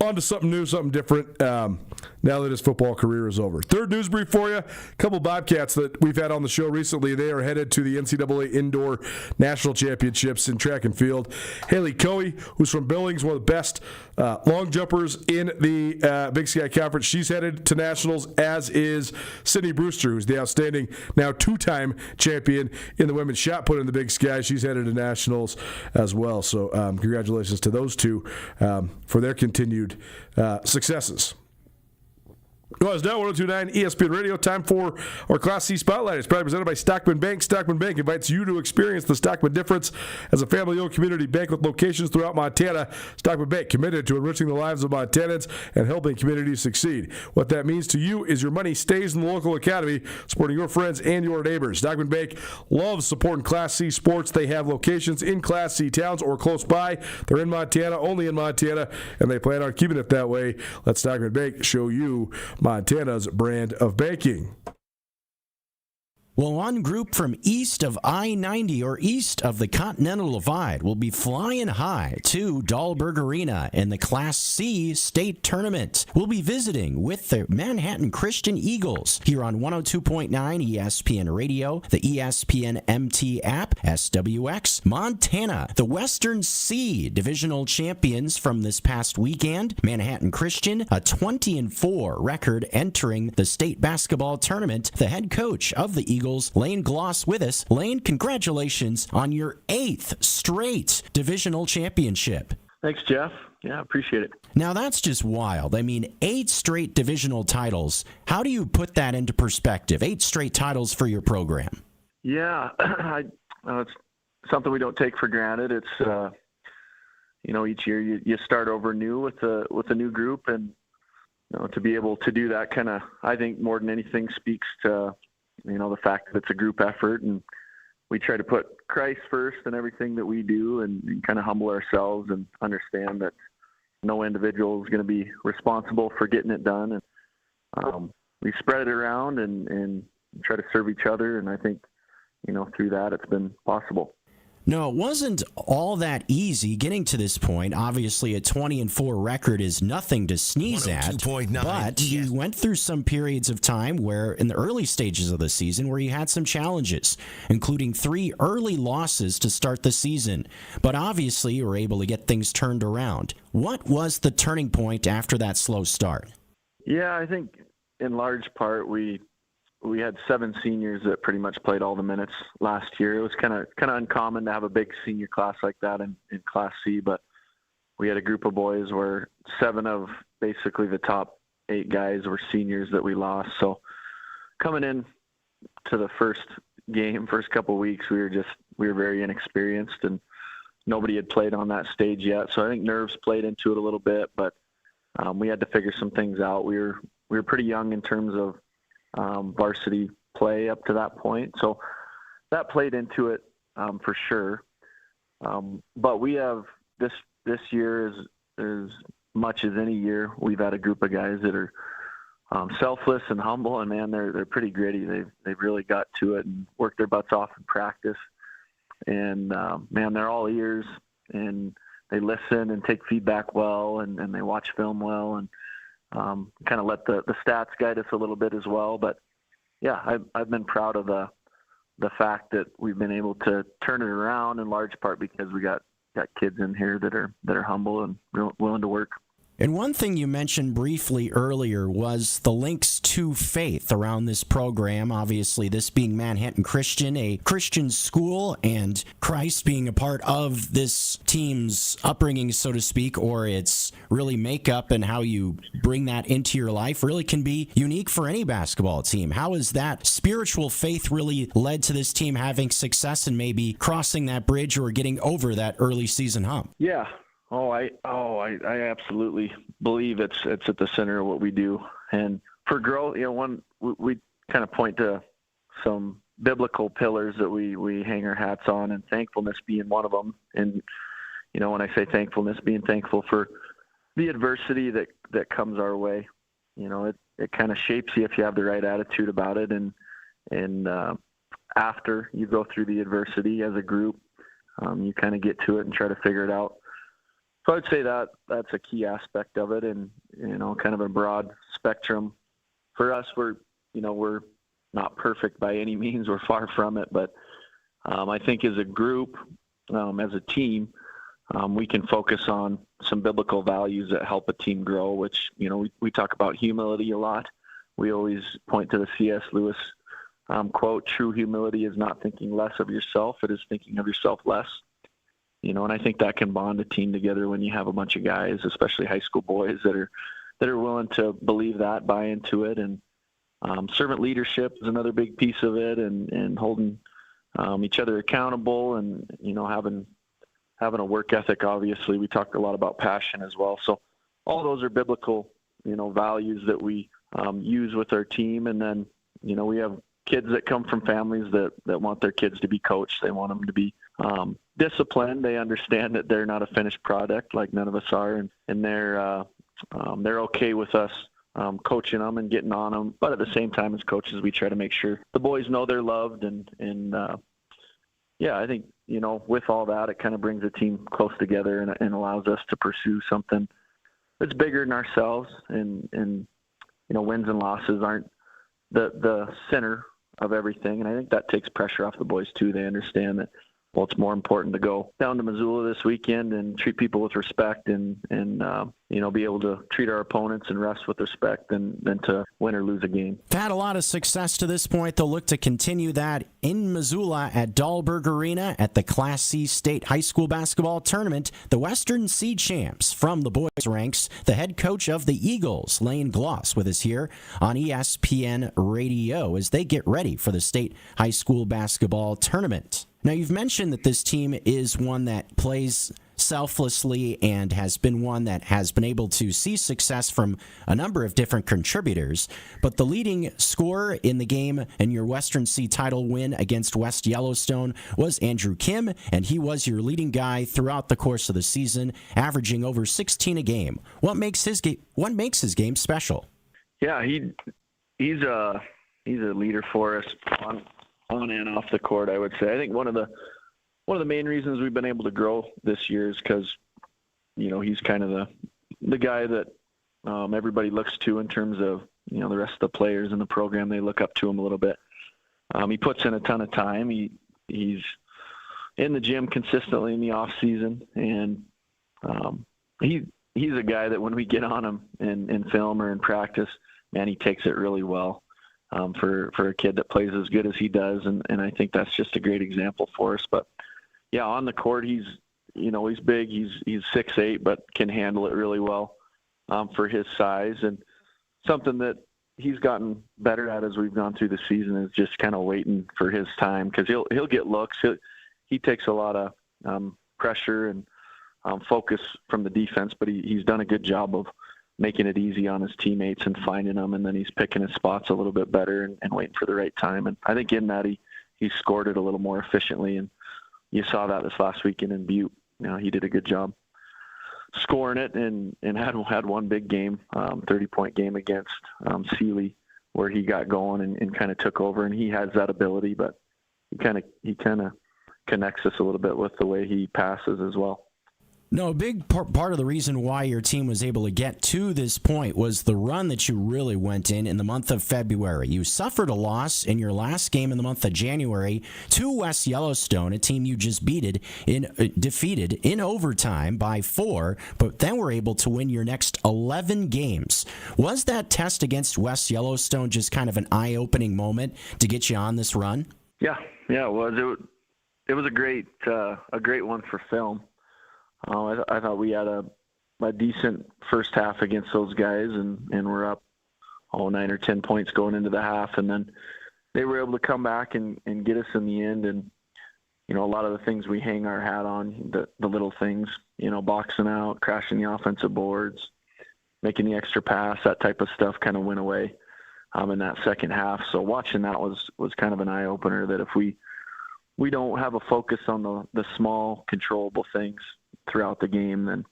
on to something new, something different now that his football career is over. Third news brief for you. A couple Bobcats that we've had on the show recently. They are headed to the NCAA Indoor National Championships in track and field. Haley Coe, who's from Billings, one of the best long jumpers in the Big Sky Conference. She's headed to nationals, as is Sydney Brewster, who's the outstanding, now two-time champion in the women's shot put in the Big Sky. She's headed to nationals as well. So congratulations to those two for their continued successes. Nuanez Now 102.9 ESPN Radio. Time for our Class C Spotlight. It's proudly presented by Stockman Bank. Stockman Bank invites you to experience the Stockman difference as a family-owned community bank with locations throughout Montana. Stockman Bank committed to enriching the lives of Montanans and helping communities succeed. What that means to you is your money stays in the local economy, supporting your friends and your neighbors. Stockman Bank loves supporting Class C sports. They have locations in Class C towns or close by. They're in Montana, only in Montana, and they plan on keeping it that way. Let Stockman Bank show you Montana's brand of banking. Well, one group from east of I-90 or east of the Continental Divide will be flying high to Dahlberg Arena in the Class C state tournament. We'll be visiting with the Manhattan Christian Eagles here on 102.9 ESPN Radio, the ESPN MT app, SWX, Montana, the Western C divisional champions from this past weekend. Manhattan Christian, a 20-4 record entering the state basketball tournament. The head coach of the Eagles, Lane Gloss, with us. Lane, congratulations on your 8th straight divisional championship. Thanks, Jeff. Yeah, appreciate it. Now, that's just wild. I mean, 8 straight divisional titles. How do you put that into perspective? 8 straight titles for your program. Yeah, it's something we don't take for granted. It's, each year you start over new with a new group, and to be able to do that kind of, I think more than anything speaks to the fact that it's a group effort, and we try to put Christ first in everything that we do, and kind of humble ourselves and understand that no individual is going to be responsible for getting it done. And we spread it around and try to serve each other. And I think, through that it's been possible. No, it wasn't all that easy getting to this point. Obviously, a 20-4 record is nothing to sneeze at. But you went through some periods of time where, in the early stages of the season, where you had some challenges, including 3 early losses to start the season. But obviously, you were able to get things turned around. What was the turning point after that slow start? Yeah, I think in large part we had 7 seniors that pretty much played all the minutes last year. It was kind of uncommon to have a big senior class like that in Class C, but we had a group of boys where 7 of basically the top 8 guys were seniors that we lost. So coming in to the first couple of weeks, we were very inexperienced, and nobody had played on that stage yet. So I think nerves played into it a little bit, but we had to figure some things out. We were pretty young in terms of varsity play up to that point. So that played into it for sure. But we have this year as much as any year, we've had a group of guys that are selfless and humble, and man, they're pretty gritty. They've really got to it and worked their butts off in practice. And man, they're all ears, and they listen and take feedback well, and they watch film well, and kind of let the stats guide us a little bit as well. But yeah, I've been proud of the fact that we've been able to turn it around in large part because we got kids in here that are humble and willing to work. And one thing you mentioned briefly earlier was the links to faith around this program. Obviously, this being Manhattan Christian, a Christian school, and Christ being a part of this team's upbringing, so to speak, or its really makeup and how you bring that into your life really can be unique for any basketball team. How has that spiritual faith really led to this team having success and maybe crossing that bridge or getting over that early season hump? Yeah. I absolutely believe it's at the center of what we do. And for growth, we kind of point to some biblical pillars that we hang our hats on, and thankfulness being one of them. And, when I say thankfulness, being thankful for the adversity that comes our way, it kind of shapes you if you have the right attitude about it. And after you go through the adversity as a group, you kind of get to it and try to figure it out. So I'd say that's a key aspect of it, and kind of a broad spectrum. For us, we're not perfect by any means. We're far from it, but I think as a group, as a team, we can focus on some biblical values that help a team grow. Which we talk about humility a lot. We always point to the C.S. Lewis quote: "True humility is not thinking less of yourself; it is thinking of yourself less." And I think that can bond a team together when you have a bunch of guys, especially high school boys, that are that are willing to believe that, buy into it. And servant leadership is another big piece of it, and holding each other accountable, and, having a work ethic. Obviously, we talk a lot about passion as well. So all those are biblical, values that we use with our team. And then, we have kids that come from families that want their kids to be coached. They want them to be disciplined. They understand that they're not a finished product like none of us are, and they're okay with us coaching them and getting on them. But at the same time, as coaches, we try to make sure the boys know they're loved. And I think, with all that, it kind of brings the team close together and allows us to pursue something that's bigger than ourselves. And wins and losses aren't the center of everything. And I think that takes pressure off the boys too. They understand that, well, it's more important to go down to Missoula this weekend and treat people with respect and be able to treat our opponents and refs with respect than to win or lose a game. They've had a lot of success to this point. They'll look to continue that in Missoula at Dahlberg Arena at the Class C State High School Basketball Tournament. The Western C champs from the boys' ranks, the head coach of the Eagles, Lane Gloss, with us here on ESPN Radio as they get ready for the State High School Basketball Tournament. Now, you've mentioned that this team is one that plays selflessly and has been one that has been able to see success from a number of different contributors. But the leading scorer in the game in your Western C title win against West Yellowstone was Andrew Kim, and he was your leading guy throughout the course of the season, averaging over 16 a game. What makes his game special? Yeah, he's a leader for us on and off the court, I would say. I think one of the main reasons we've been able to grow this year is because, he's kind of the guy that everybody looks to in terms of, the rest of the players in the program. They look up to him a little bit. He puts in a ton of time. He's in the gym consistently in the off season, and he's a guy that when we get on him in film or in practice, man, he takes it really well. For a kid that plays as good as he does, and I think that's just a great example for us. But yeah, on the court, he's big, he's 6'8", but can handle it really well for his size. And something that he's gotten better at as we've gone through the season is just kind of waiting for his time, because he'll get looks. He takes a lot of pressure and focus from the defense, but he's done a good job of making it easy on his teammates and finding them, and then he's picking his spots a little bit better and waiting for the right time. And I think in that he scored it a little more efficiently, and you saw that this last weekend in Butte. He did a good job scoring it and had one big game, 30-point game against Sealy, where he got going and kind of took over, and he has that ability, but he kind of connects us a little bit with the way he passes as well. No, a big part of the reason why your team was able to get to this point was the run that you really went in the month of February. You suffered a loss in your last game in the month of January to West Yellowstone, a team you just defeated in overtime by 4, but then were able to win your next 11 games. Was that test against West Yellowstone just kind of an eye-opening moment to get you on this run? Yeah, it was. It was a great one for film. I thought we had a decent first half against those guys, and we're up 9 or 10 points going into the half, and then they were able to come back and get us in the end. And a lot of the things we hang our hat on, the little things, boxing out, crashing the offensive boards, making the extra pass, that type of stuff kind of went away in that second half. So watching that was kind of an eye opener, that if we don't have a focus on the small controllable things throughout the game, then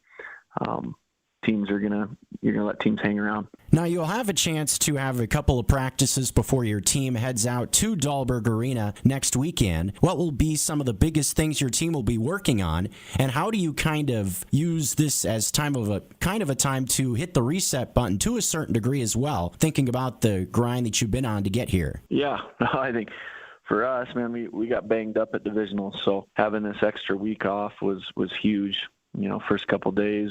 you're gonna let teams hang around. Now you'll have a chance to have a couple of practices before your team heads out to Dahlberg Arena next weekend. What will be some of the biggest things your team will be working on, and how do you kind of use this as time to hit the reset button to a certain degree as well, thinking about the grind that you've been on to get here? Yeah, I think for us, man, we got banged up at divisional, so having this extra week off was huge. First couple of days,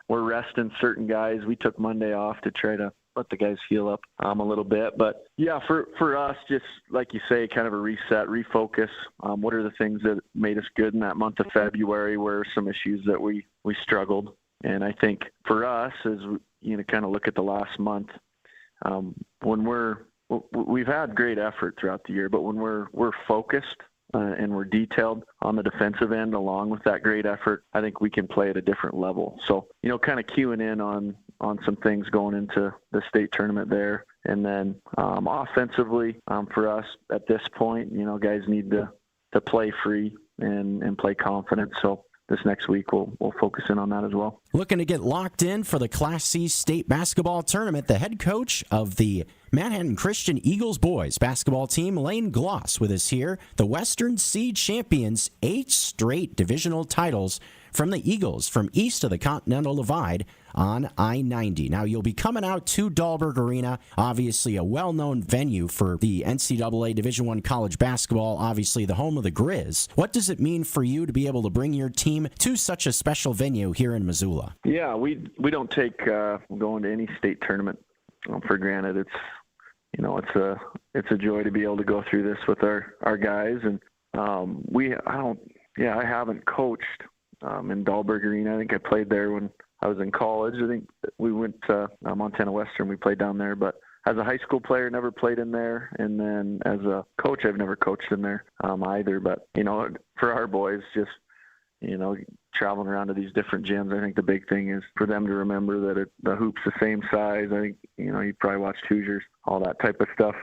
we're resting certain guys. We took Monday off to try to let the guys heal up a little bit. But yeah, for us, just like you say, kind of a reset, refocus. What are the things that made us good in that month of February? Where are some issues that we struggled? And I think for us, as kind of look at the last month, we've had great effort throughout the year, but when we're focused and we're detailed on the defensive end along with that great effort, I think we can play at a different level. So, kind of cueing in on some things going into the state tournament there. And then offensively, for us at this point, guys need to play free and play confident. So this next week we'll focus in on that as well. Looking to get locked in for the Class C state basketball tournament, the head coach of the Manhattan Christian Eagles boys basketball team, Lane Gloss, with us here. The Western Seed champions, 8 straight divisional titles from the Eagles from east of the Continental Divide on I-90. Now, you'll be coming out to Dahlberg Arena, obviously a well-known venue for the NCAA Division I college basketball, obviously the home of the Grizz. What does it mean for you to be able to bring your team to such a special venue here in Missoula? Yeah, we don't take going to any state tournament for granted. It's a joy to be able to go through this with our guys, and I haven't coached in Dahlberg Arena. I think I played there when I was in college. I think we went to Montana Western. We played down there, but as a high school player, never played in there. And then as a coach, I've never coached in there either. But, for our boys, just, traveling around to these different gyms, I think the big thing is for them to remember that the hoop's the same size. I think, you probably watched Hoosiers, all that type of stuff,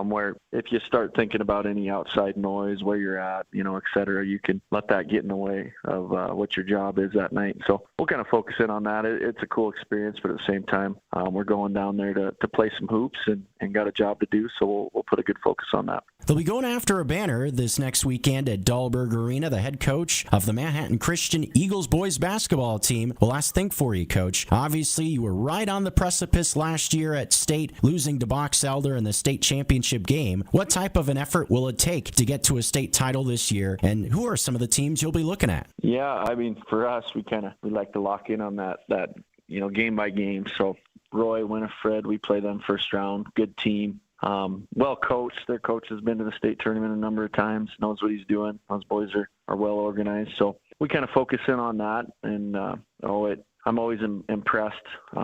where if you start thinking about any outside noise, where you're at, et cetera, you can let that get in the way of what your job is that night. So we'll kind of focus in on that. It's a cool experience, but at the same time, we're going down there to play some hoops and got a job to do, so we'll put a good focus on that. They'll be going after a banner this next weekend at Dahlberg Arena. The head coach of the Manhattan Christian Eagles boys basketball team. Well, last thing for you, Coach. Obviously, you were right on the precipice last year at state, losing to Box Elder in the state championship game. What type of an effort will it take to get to a state title this year, and who are some of the teams you'll be looking at? Yeah, for us, we like to lock in on that game by game. So Roy, Winifred, we play them first round. Good team. Well coached. Their coach has been to the state tournament a number of times, knows what he's doing. Those boys are well organized. So we kind of focus in on that. And I'm always impressed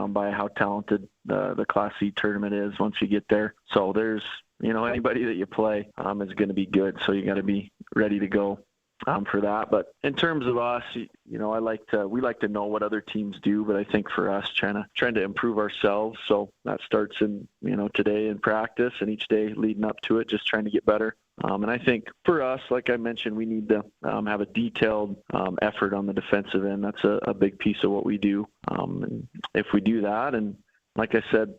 by how talented the Class C tournament is once you get there. So there's, anybody that you play is going to be good. So you got to be ready to go for that. But in terms of us, we like to know what other teams do, but I think for us trying to improve ourselves. So that starts in, today in practice and each day leading up to it, just trying to get better. And I think for us, like I mentioned, we need to have a detailed effort on the defensive end. That's a big piece of what we do. And if we do that, and like I said,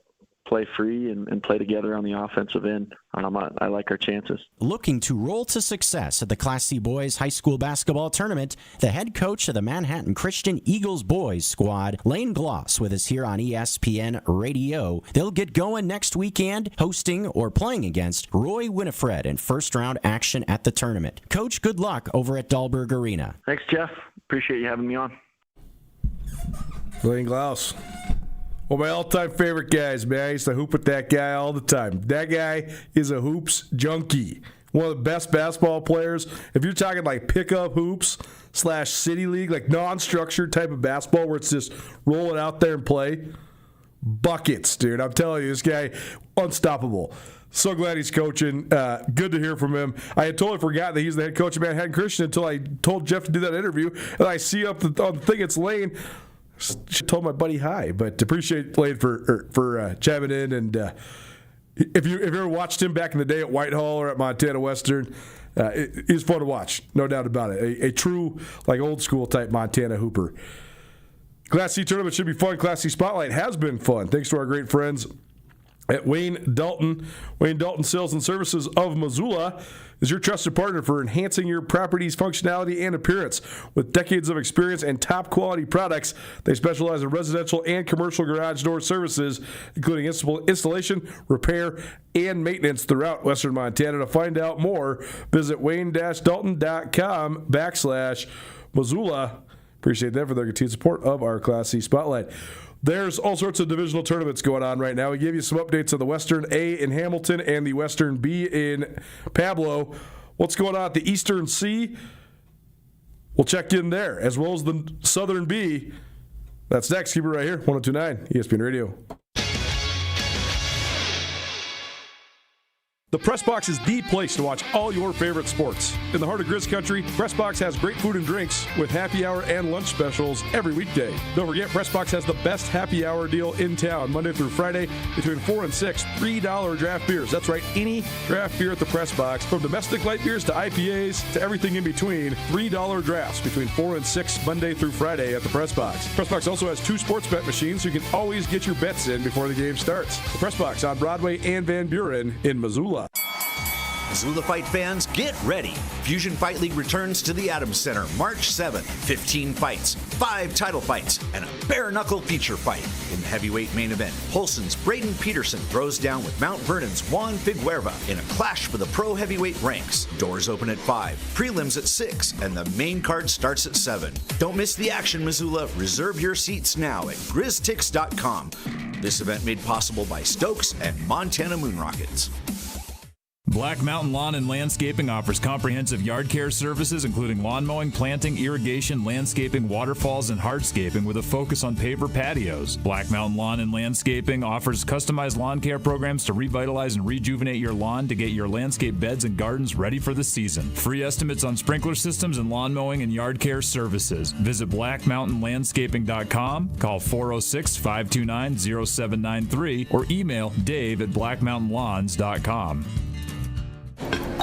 play free and play together on the offensive end, I like our chances. Looking to roll to success at the Class C Boys High School Basketball Tournament, the head coach of the Manhattan Christian Eagles boys squad, Lane Gloss, with us here on ESPN Radio. They'll get going next weekend, hosting or playing against Roy Winifred in first-round action at the tournament. Coach, good luck over at Dahlberg Arena. Thanks, Jeff. Appreciate you having me on. Lane Gloss. Well, my all-time favorite guys, man. I used to hoop with that guy all the time. That guy is a hoops junkie. One of the best basketball players. If you're talking like pickup hoops / city league, like non-structured type of basketball where it's just roll it out there and play, buckets, dude. I'm telling you, this guy, unstoppable. So glad he's coaching. Good to hear from him. I had totally forgotten that he's the head coach of Manhattan Christian until I told Jeff to do that interview. And I see up on the thing, it's Lane. She told my buddy hi, but appreciate Lane for chiming in. And if you ever watched him back in the day at Whitehall or at Montana Western, he's fun to watch, no doubt about it. A true, like old school type Montana hooper. Class C tournament should be fun. Class C Spotlight has been fun. Thanks to our great friends at Wayne Dalton. Wayne Dalton Sales and Services of Missoula is your trusted partner for enhancing your property's functionality and appearance. With decades of experience and top quality products, they specialize in residential and commercial garage door services, including installation, repair, and maintenance throughout Western Montana. To find out more, visit wayne-dalton.com/Missoula. Appreciate that for their continued support of our Class C Spotlight. There's all sorts of divisional tournaments going on right now. We gave you some updates on the Western A in Hamilton and the Western B in Pablo. What's going on at the Eastern C? We'll check in there, as well as the Southern B That's next. Keep it right here, 102.9 ESPN Radio. The Press Box is the place to watch all your favorite sports. In the heart of Grizz Country, Press Box has great food and drinks with happy hour and lunch specials every weekday. Don't forget, Press Box has the best happy hour deal in town, Monday through Friday, between 4 and 6, $3 draft beers. That's right, any draft beer at the Press Box, from domestic light beers to IPAs to everything in between, $3 drafts between 4 and 6, Monday through Friday at the Press Box. Press Box also has 2 sports bet machines, so you can always get your bets in before the game starts. The Press Box on Broadway and Van Buren in Missoula. Missoula Fight fans, get ready. Fusion Fight League returns to the Adams Center March 7th. 15 fights, 5 title fights, and a bare-knuckle feature fight. In the heavyweight main event, Holston's Braden Peterson throws down with Mount Vernon's Juan Figueroa in a clash for the pro heavyweight ranks. Doors open at 5, prelims at 6, and the main card starts at 7. Don't miss the action, Missoula. Reserve your seats now at grizztix.com. This event made possible by Stokes and Montana Moon Rockets. Black Mountain Lawn and Landscaping offers comprehensive yard care services, including lawn mowing, planting, irrigation, landscaping, waterfalls, and hardscaping with a focus on paver patios. Black Mountain Lawn and Landscaping offers customized lawn care programs to revitalize and rejuvenate your lawn to get your landscape beds and gardens ready for the season. Free estimates on sprinkler systems and lawn mowing and yard care services. Visit blackmountainlandscaping.com, call 406-529-0793, or email dave@blackmountainlawns.com.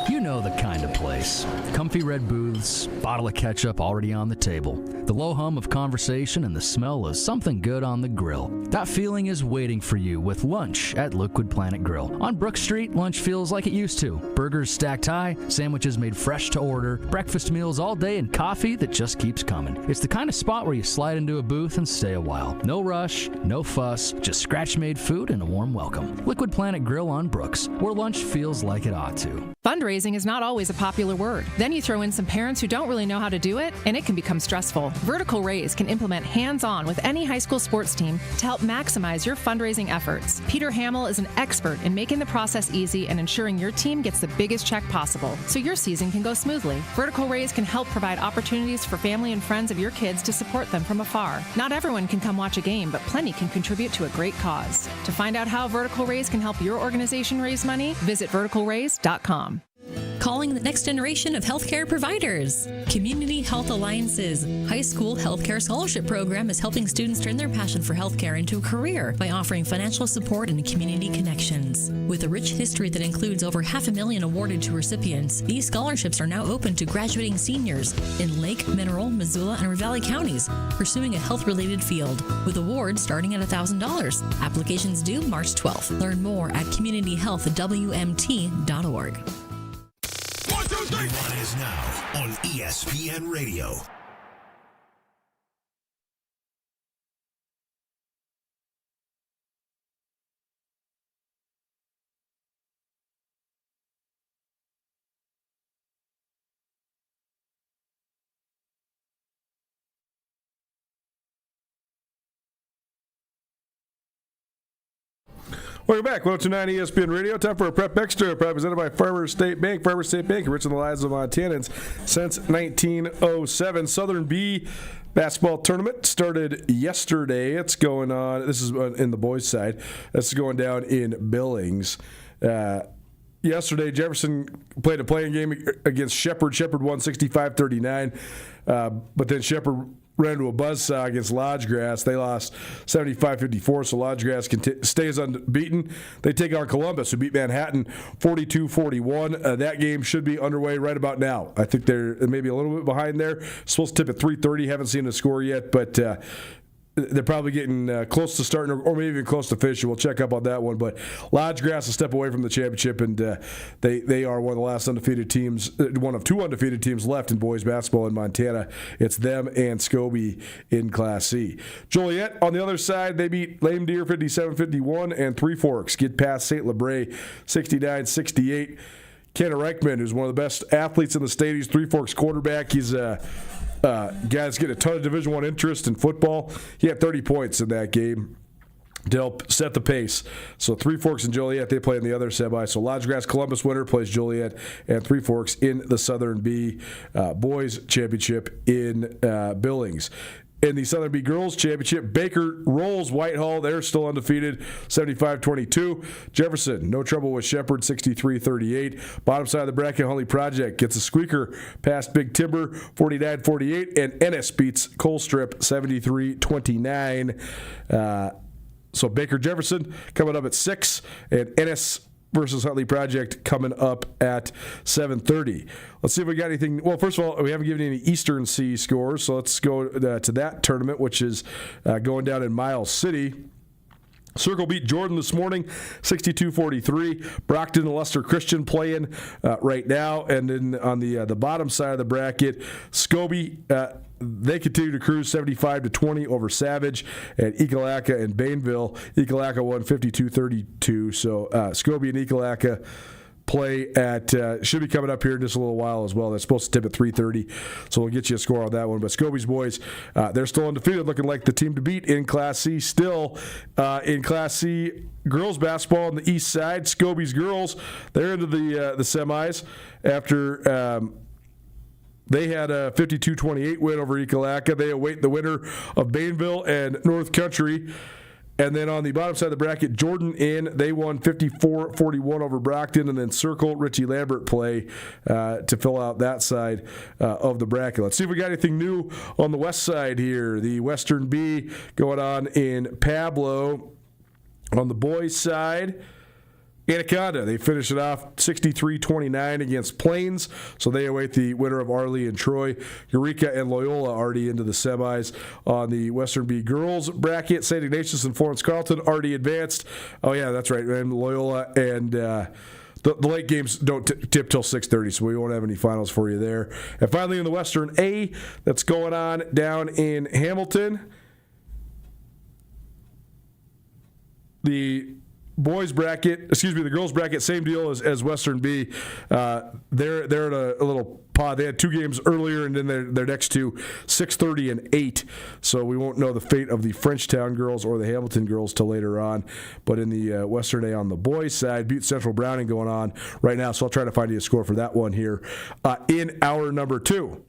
You know the kind of place. Comfy red booths, bottle of ketchup already on the table, the low hum of conversation, and the smell of something good on the grill. That feeling is waiting for you with lunch at Liquid Planet Grill. On Brook Street, lunch feels like it used to. Burgers stacked high, sandwiches made fresh to order, breakfast meals all day, and coffee that just keeps coming. It's the kind of spot where you slide into a booth and stay a while. No rush, no fuss, just scratch-made food and a warm welcome. Liquid Planet Grill on Brooks, where lunch feels like it ought to. Fundraising is not always a popular word. Then you throw in some parents who don't really know how to do it, and it can become stressful. Vertical Raise can implement hands-on with any high school sports team to help maximize your fundraising efforts. Peter Hamill is an expert in making the process easy and ensuring your team gets the biggest check possible, so your season can go smoothly. Vertical Raise can help provide opportunities for family and friends of your kids to support them from afar. Not everyone can come watch a game, but plenty can contribute to a great cause. To find out how Vertical Raise can help your organization raise money, visit verticalraise.com. Calling the next generation of healthcare providers. Community Health Alliance's high school healthcare scholarship program is helping students turn their passion for healthcare into a career by offering financial support and community connections. With a rich history that includes over $500,000 awarded to recipients, these scholarships are now open to graduating seniors in Lake, Mineral, Missoula, and Ravalli counties pursuing a health-related field, with awards starting at $1,000. Applications due March 12th. Learn more at communityhealthwmt.org. Nuanez Now on ESPN Radio. Welcome back. 102.9 ESPN Radio. Time for a Prep Extra, presented by Farmers State Bank. Farmers State Bank, enriching the lives of Montanans since 1907. Southern B basketball tournament started yesterday. It's going on. This is in the boys' side. This is going down in Billings. Yesterday, Jefferson played a playing game against Shepherd. Shepherd won 65-39, but then Shepherd ran into a buzzsaw against Lodgegrass. They lost 75-54, so Lodgegrass stays unbeaten. They take on Columbus, who beat Manhattan 42-41. That game should be underway right about now. I think they're maybe a little bit behind there. Supposed to tip at 3:30. Haven't seen the score yet, but they're probably getting close to starting, or maybe even close to finishing. We'll check up on that one. But Lodgegrass a step away from the championship, and they are one of the last undefeated teams, one of 2 undefeated teams left in boys basketball in Montana. It's them and Scobie in Class C. Joliet, on the other side, they beat Lame Deer 57-51, and Three Forks get past St. Lebré 69-68. Kenna Reichman, who's one of the best athletes in the state, he's Three Forks quarterback. He's guys get a ton of Division I interest in football. He had 30 points in that game to help set the pace. So Three Forks and Joliet, they play in the other semi. So Lodgegrass Columbus winner plays Joliet, and Three Forks in the Southern B boys championship in Billings. in the Southern B Girls Championship, Baker rolls Whitehall. They're still undefeated, 75-22. Jefferson, no trouble with Shepherd, 63-38. Bottom side of the bracket, Huntley Project gets a squeaker past Big Timber, 49-48. And Ennis beats Colstrip, 73-29. So Baker Jefferson coming up at 6, and Ennis versus Huntley Project coming up at 7:30. Let's see if we got anything. Well, first of all, we haven't given any Eastern C scores, so let's go to that tournament, which is going down in Miles City. Circle beat Jordan this morning, 62-43. Brockton and Lester Christian playing right now. And then on the bottom side of the bracket, Scobie, they continue to cruise 75-20 over Savage. And Ekalaka and Bainville, Ekalaka won 52-32. So Scobie and Ekalaka play at should be coming up here in just a little while as well. That's supposed to tip at 3:30, so we'll get you a score on that one. But Scobie's boys, they're still undefeated, looking like the team to beat in Class C. Still in Class C girls basketball on the east side, Scobie's girls, they're into the semis after they had a 52-28 win over Ekalaka. They await the winner of Bainville and North Country. And then on the bottom side of the bracket, Jordan they won 54-41 over Brockton, and then Circle, Richie Lambert play to fill out that side of the bracket. Let's see if we got anything new on the west side here. The Western B going on in Pablo. On the boys' side, Anaconda, they finish it off 63-29 against Plains, so they await the winner of Arley and Troy. Eureka and Loyola already into the semis. On the Western B girls bracket, St. Ignatius and Florence Carlton already advanced. Oh, yeah, that's right, and Loyola and the late games don't tip till 6:30, so we won't have any finals for you there. And finally, in the Western A, that's going on down in Hamilton, the girls bracket, same deal as Western B. They're at a little pod. They had 2 games earlier, and then their next two, 6:30 and 8. So we won't know the fate of the Frenchtown girls or the Hamilton girls till later on. But in the Western A on the boys' side, Butte Central Browning going on right now. So I'll try to find you a score for that one here in hour number 2.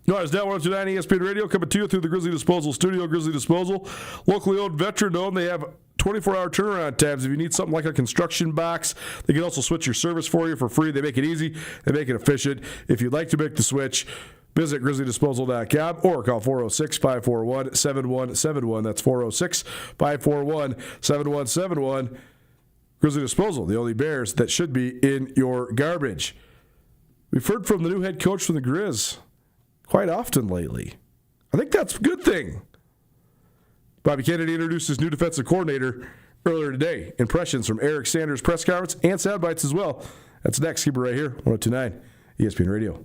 Nuanez Now 102.9 ESPN Radio, coming to you through the Grizzly Disposal Studio. Grizzly Disposal, locally owned, veteran-owned. They have 24-hour turnaround times. If you need something like a construction box, they can also switch your service for you for free. They make it easy. They make it efficient. If you'd like to make the switch, visit GrizzlyDisposal.com or call 406-541-7171. That's 406-541-7171. Grizzly Disposal, the only Bears that should be in your garbage. We've heard from the new head coach from the Grizz quite often lately. I think that's a good thing. Bobby Kennedy introduced his new defensive coordinator earlier today. Impressions from Eric Sanders' press conference and sound bites as well. That's next. Keep it right here, 102.9 ESPN Radio.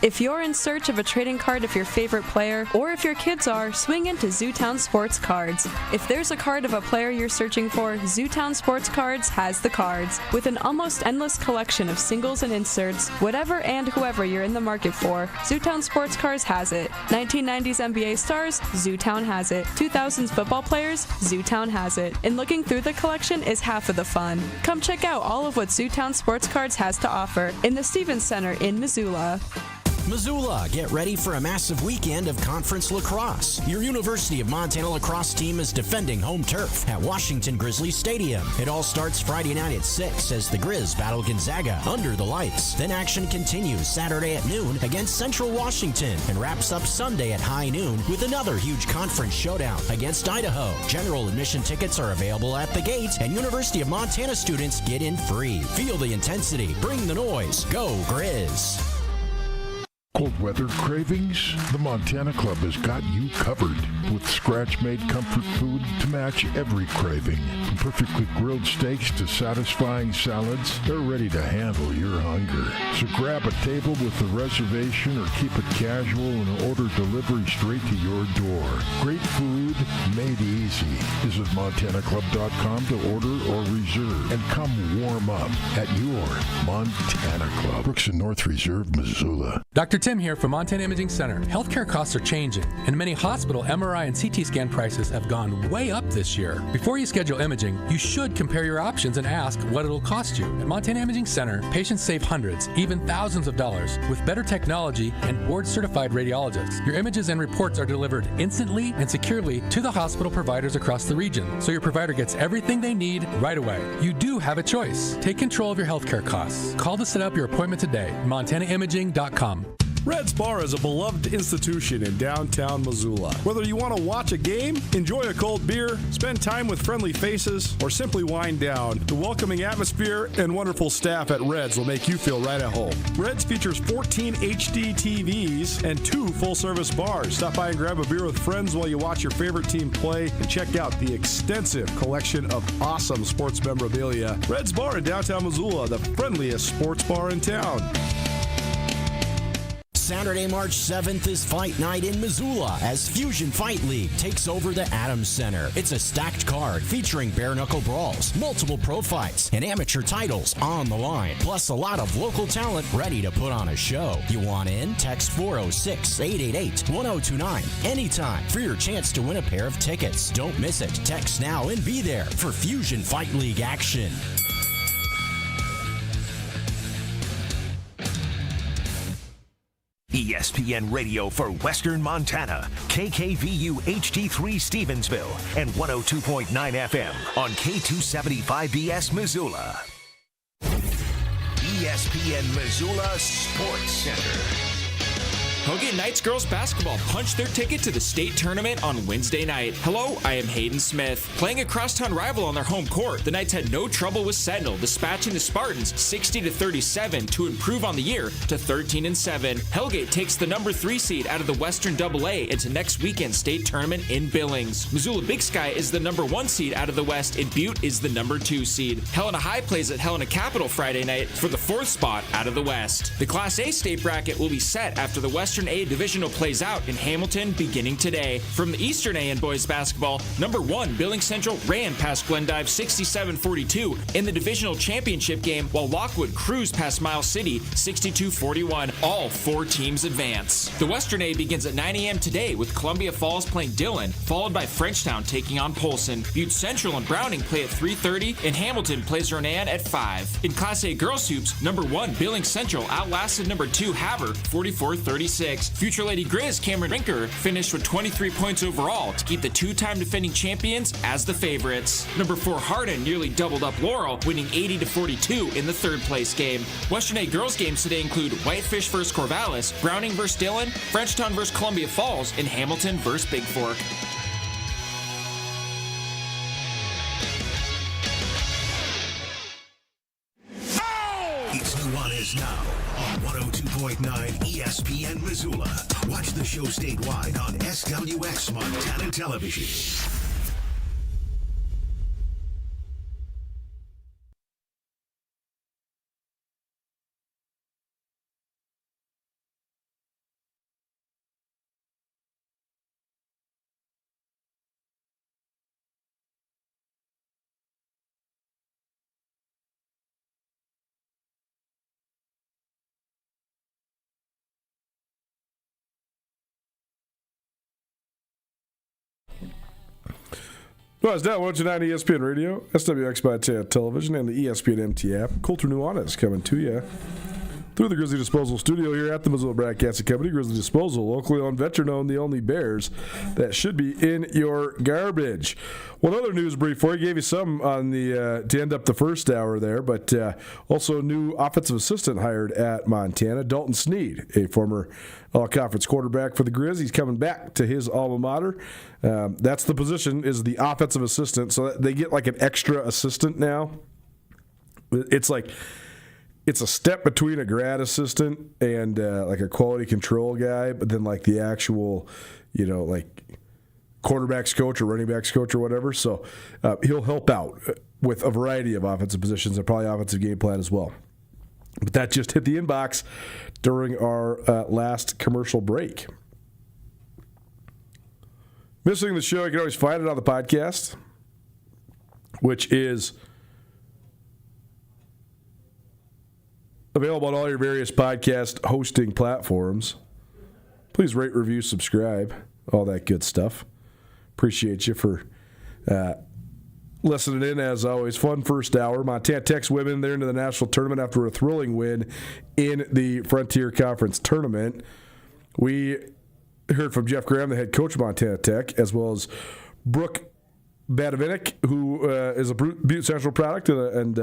If you're in search of a trading card of your favorite player, or if your kids are, swing into Zootown Sports Cards. If there's a card of a player you're searching for, Zootown Sports Cards has the cards. With an almost endless collection of singles and inserts, whatever and whoever you're in the market for, Zootown Sports Cards has it. 1990s NBA stars, Zootown has it. 2000s football players, Zootown has it. And looking through the collection is half of the fun. Come check out all of what Zootown Sports Cards has to offer in the Stevens Center in Missoula. Missoula, get ready for a massive weekend of conference lacrosse. Your University of Montana lacrosse team is defending home turf at Washington Grizzly Stadium. It all starts Friday night at 6 as the Grizz battle Gonzaga under the lights. Then action continues Saturday at noon against Central Washington and wraps up Sunday at high noon with another huge conference showdown against Idaho. General admission tickets are available at the gate, and University of Montana students get in free. Feel the intensity, bring the noise, go Grizz. Cold weather cravings? The Montana Club has got you covered with scratch-made comfort food to match every craving. From perfectly grilled steaks to satisfying salads, they're ready to handle your hunger. So grab a table with a reservation or keep it casual, and order delivery straight to your door. Great food made easy. Visit MontanaClub.com to order or reserve and come warm up at your Montana Club. Brooks and North Reserve, Missoula. Dr. Tim here from Montana Imaging Center. Healthcare costs are changing, and many hospital MRI and CT scan prices have gone way up this year. Before you schedule imaging, you should compare your options and ask what it'll cost you. At Montana Imaging Center, patients save hundreds, even thousands of dollars with better technology and board-certified radiologists. Your images and reports are delivered instantly and securely to the hospital providers across the region, so your provider gets everything they need right away. You do have a choice. Take control of your healthcare costs. Call to set up your appointment today. MontanaImaging.com. Red's Bar is a beloved institution in downtown Missoula. Whether you want to watch a game, enjoy a cold beer, spend time with friendly faces, or simply wind down, the welcoming atmosphere and wonderful staff at Red's will make you feel right at home. Red's features 14 HD TVs and 2 full-service bars. Stop by and grab a beer with friends while you watch your favorite team play and check out the extensive collection of awesome sports memorabilia. Red's Bar in downtown Missoula, the friendliest sports bar in town. Saturday, March 7th is Fight Night in Missoula as Fusion Fight League takes over the Adams Center. It's a stacked card featuring bare-knuckle brawls, multiple pro fights, and amateur titles on the line, plus a lot of local talent ready to put on a show. You want in? Text 406-888-1029 anytime for your chance to win a pair of tickets. Don't miss it. Text now and be there for Fusion Fight League action. ESPN Radio for Western Montana, KKVU HD3 Stevensville, and 102.9 FM on K275BS Missoula. ESPN Missoula Sports Center. Hogan Knights girls basketball punched their ticket to the state tournament on Wednesday night. Hello, I am Hayden Smith. Playing a crosstown rival on their home court, the Knights had no trouble with Sentinel, dispatching the Spartans 60-37 to improve on the year to 13-7. Hellgate takes the number 3 seed out of the Western AA into next weekend's state tournament in Billings. Missoula Big Sky is the number 1 seed out of the West, and Butte is the number 2 seed. Helena High plays at Helena Capital Friday night for the 4th spot out of the West. The Class A state bracket will be set after the Western A divisional plays out in Hamilton beginning today. From the Eastern A in boys basketball, number 1 Billings Central ran past Glendive 67-42 in the divisional championship game, while Lockwood cruised past Miles City 62-41. All 4 teams advance. The Western A begins at 9 a.m. today with Columbia Falls playing Dillon, followed by Frenchtown taking on Polson. Butte Central and Browning play at 3:30, and Hamilton plays Ronan at 5. In Class A girls hoops, number 1 Billings Central outlasted number 2 Havre 44-36. Future Lady Grizz Cameron Rinker finished with 23 points overall to keep the 2-time defending champions as the favorites. Number 4 Hardin nearly doubled up Laurel, winning 80-42 in the 3rd place game. Western A girls games today include Whitefish vs. Corvallis, Browning vs. Dillon, Frenchtown vs. Columbia Falls, and Hamilton vs. Big Fork. It's Nuanez Now on 102.9 ESPN Missoula. Watch the show statewide on SWX Montana Television. Well, it's now 109 ESPN Radio, SWX Montana Television, and the ESPN MT app. Colter Nuanez coming to you through the Grizzly Disposal Studio here at the Missoula Broadcasting Company. Grizzly Disposal, locally owned, veteran-owned, the only Bears that should be in your garbage. One other news brief for you. Gave you some on the to end up the first hour there, but also new offensive assistant hired at Montana, Dalton Sneed, a former all-conference quarterback for the Grizz. He's coming back to his alma mater. That's the position, is the offensive assistant. So they get like an extra assistant now. It's like it's a step between a grad assistant and like a quality control guy, but then like the actual, like quarterback's coach or running back's coach or whatever. So he'll help out with a variety of offensive positions and probably offensive game plan as well. But that just hit the inbox during our last commercial break. Missing the show, you can always find it on the podcast, which is available on all your various podcast hosting platforms. Please rate, review, subscribe, all that good stuff. Appreciate you for listening in, as always. Fun first hour. Montana Tech's women, they're into the national tournament after a thrilling win in the Frontier Conference tournament. We heard from Jeff Graham, the head coach of Montana Tech, as well as Brooke Badavinik, who is a Butte Central product and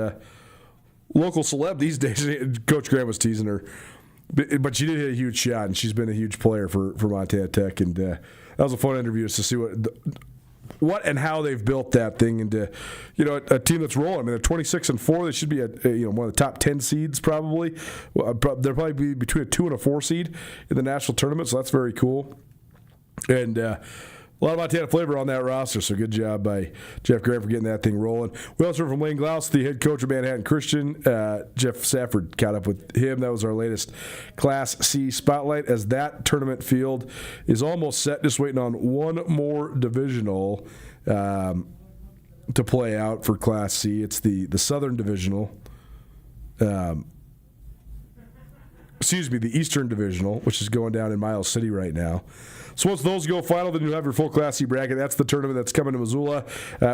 local celeb these days. Coach Graham was teasing her, but she did hit a huge shot, and she's been a huge player for Montana Tech. And that was a fun interview to see what and how they've built that thing into, a team that's rolling. I mean, they're 26-4. They should be at one of the top 10 seeds probably. They'll probably be between a 2 and a 4 seed in the national tournament, so that's very cool. And a lot of Montana flavor on that roster, so good job by Jeff Graham for getting that thing rolling. We also heard from Lane Glaus, the head coach of Manhattan Christian. Jeff Safford caught up with him. That was our latest Class C spotlight, as that tournament field is almost set, just waiting on one more divisional to play out for Class C. It's the Southern Divisional. The Eastern Divisional, which is going down in Miles City right now. So once those go final, then you'll have your full Class C bracket. That's the tournament that's coming to Missoula.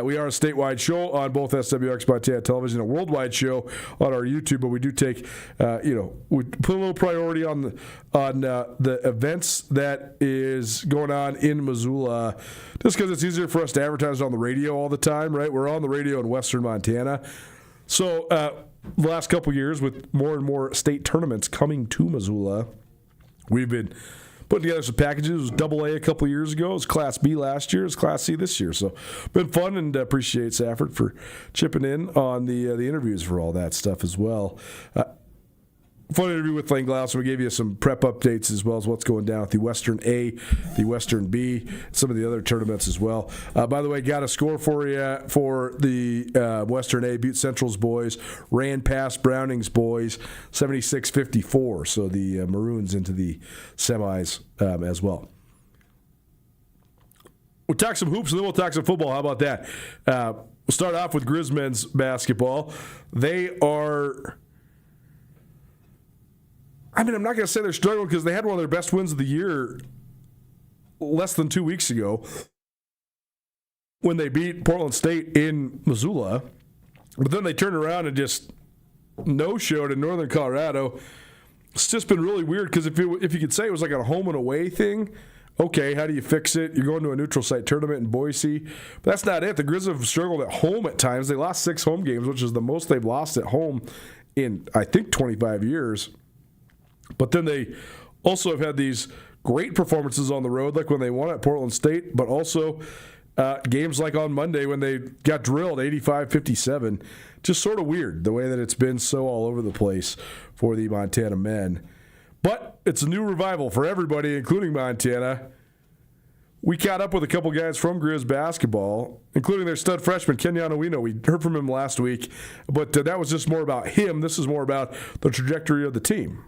We are a statewide show on both SWX Montana Television, a worldwide show on our YouTube, but we do take, we put a little priority on the events that is going on in Missoula, just because it's easier for us to advertise on the radio all the time, right? We're on the radio in Western Montana. So the last couple of years, with more and more state tournaments coming to Missoula, we've been putting together some packages. It was AA a couple of years ago. It was Class B last year. It's Class C this year. So been fun, and appreciate Safford for chipping in on the interviews for all that stuff as well. Fun interview with Lane Glaus. We gave you some prep updates as well as what's going down at the Western A, the Western B, some of the other tournaments as well. By the way, got a score for you for the Western A. Butte Central's boys ran past Browning's boys 76-54. So the Maroons into the semis as well. We'll talk some hoops, and then we'll talk some football. How about that? We'll start off with Grizz men's basketball. They are... I'm not going to say they're struggling, because they had one of their best wins of the year less than 2 weeks ago when they beat Portland State in Missoula. But then they turned around and just no-showed in Northern Colorado. It's just been really weird, because if you could say it was like a home and away thing, okay, how do you fix it? You're going to a neutral site tournament in Boise. But that's not it. The Grizz have struggled at home at times. They lost 6 home games, which is the most they've lost at home in, I think, 25 years. But then they also have had these great performances on the road, like when they won at Portland State, but also games like on Monday when they got drilled 85-57. Just sort of weird the way that it's been so all over the place for the Montana men. But it's a new revival for everybody, including Montana. We caught up with a couple guys from Grizz basketball, including their stud freshman, Kenyon Owino. We heard from him last week, but that was just more about him. This is more about the trajectory of the team.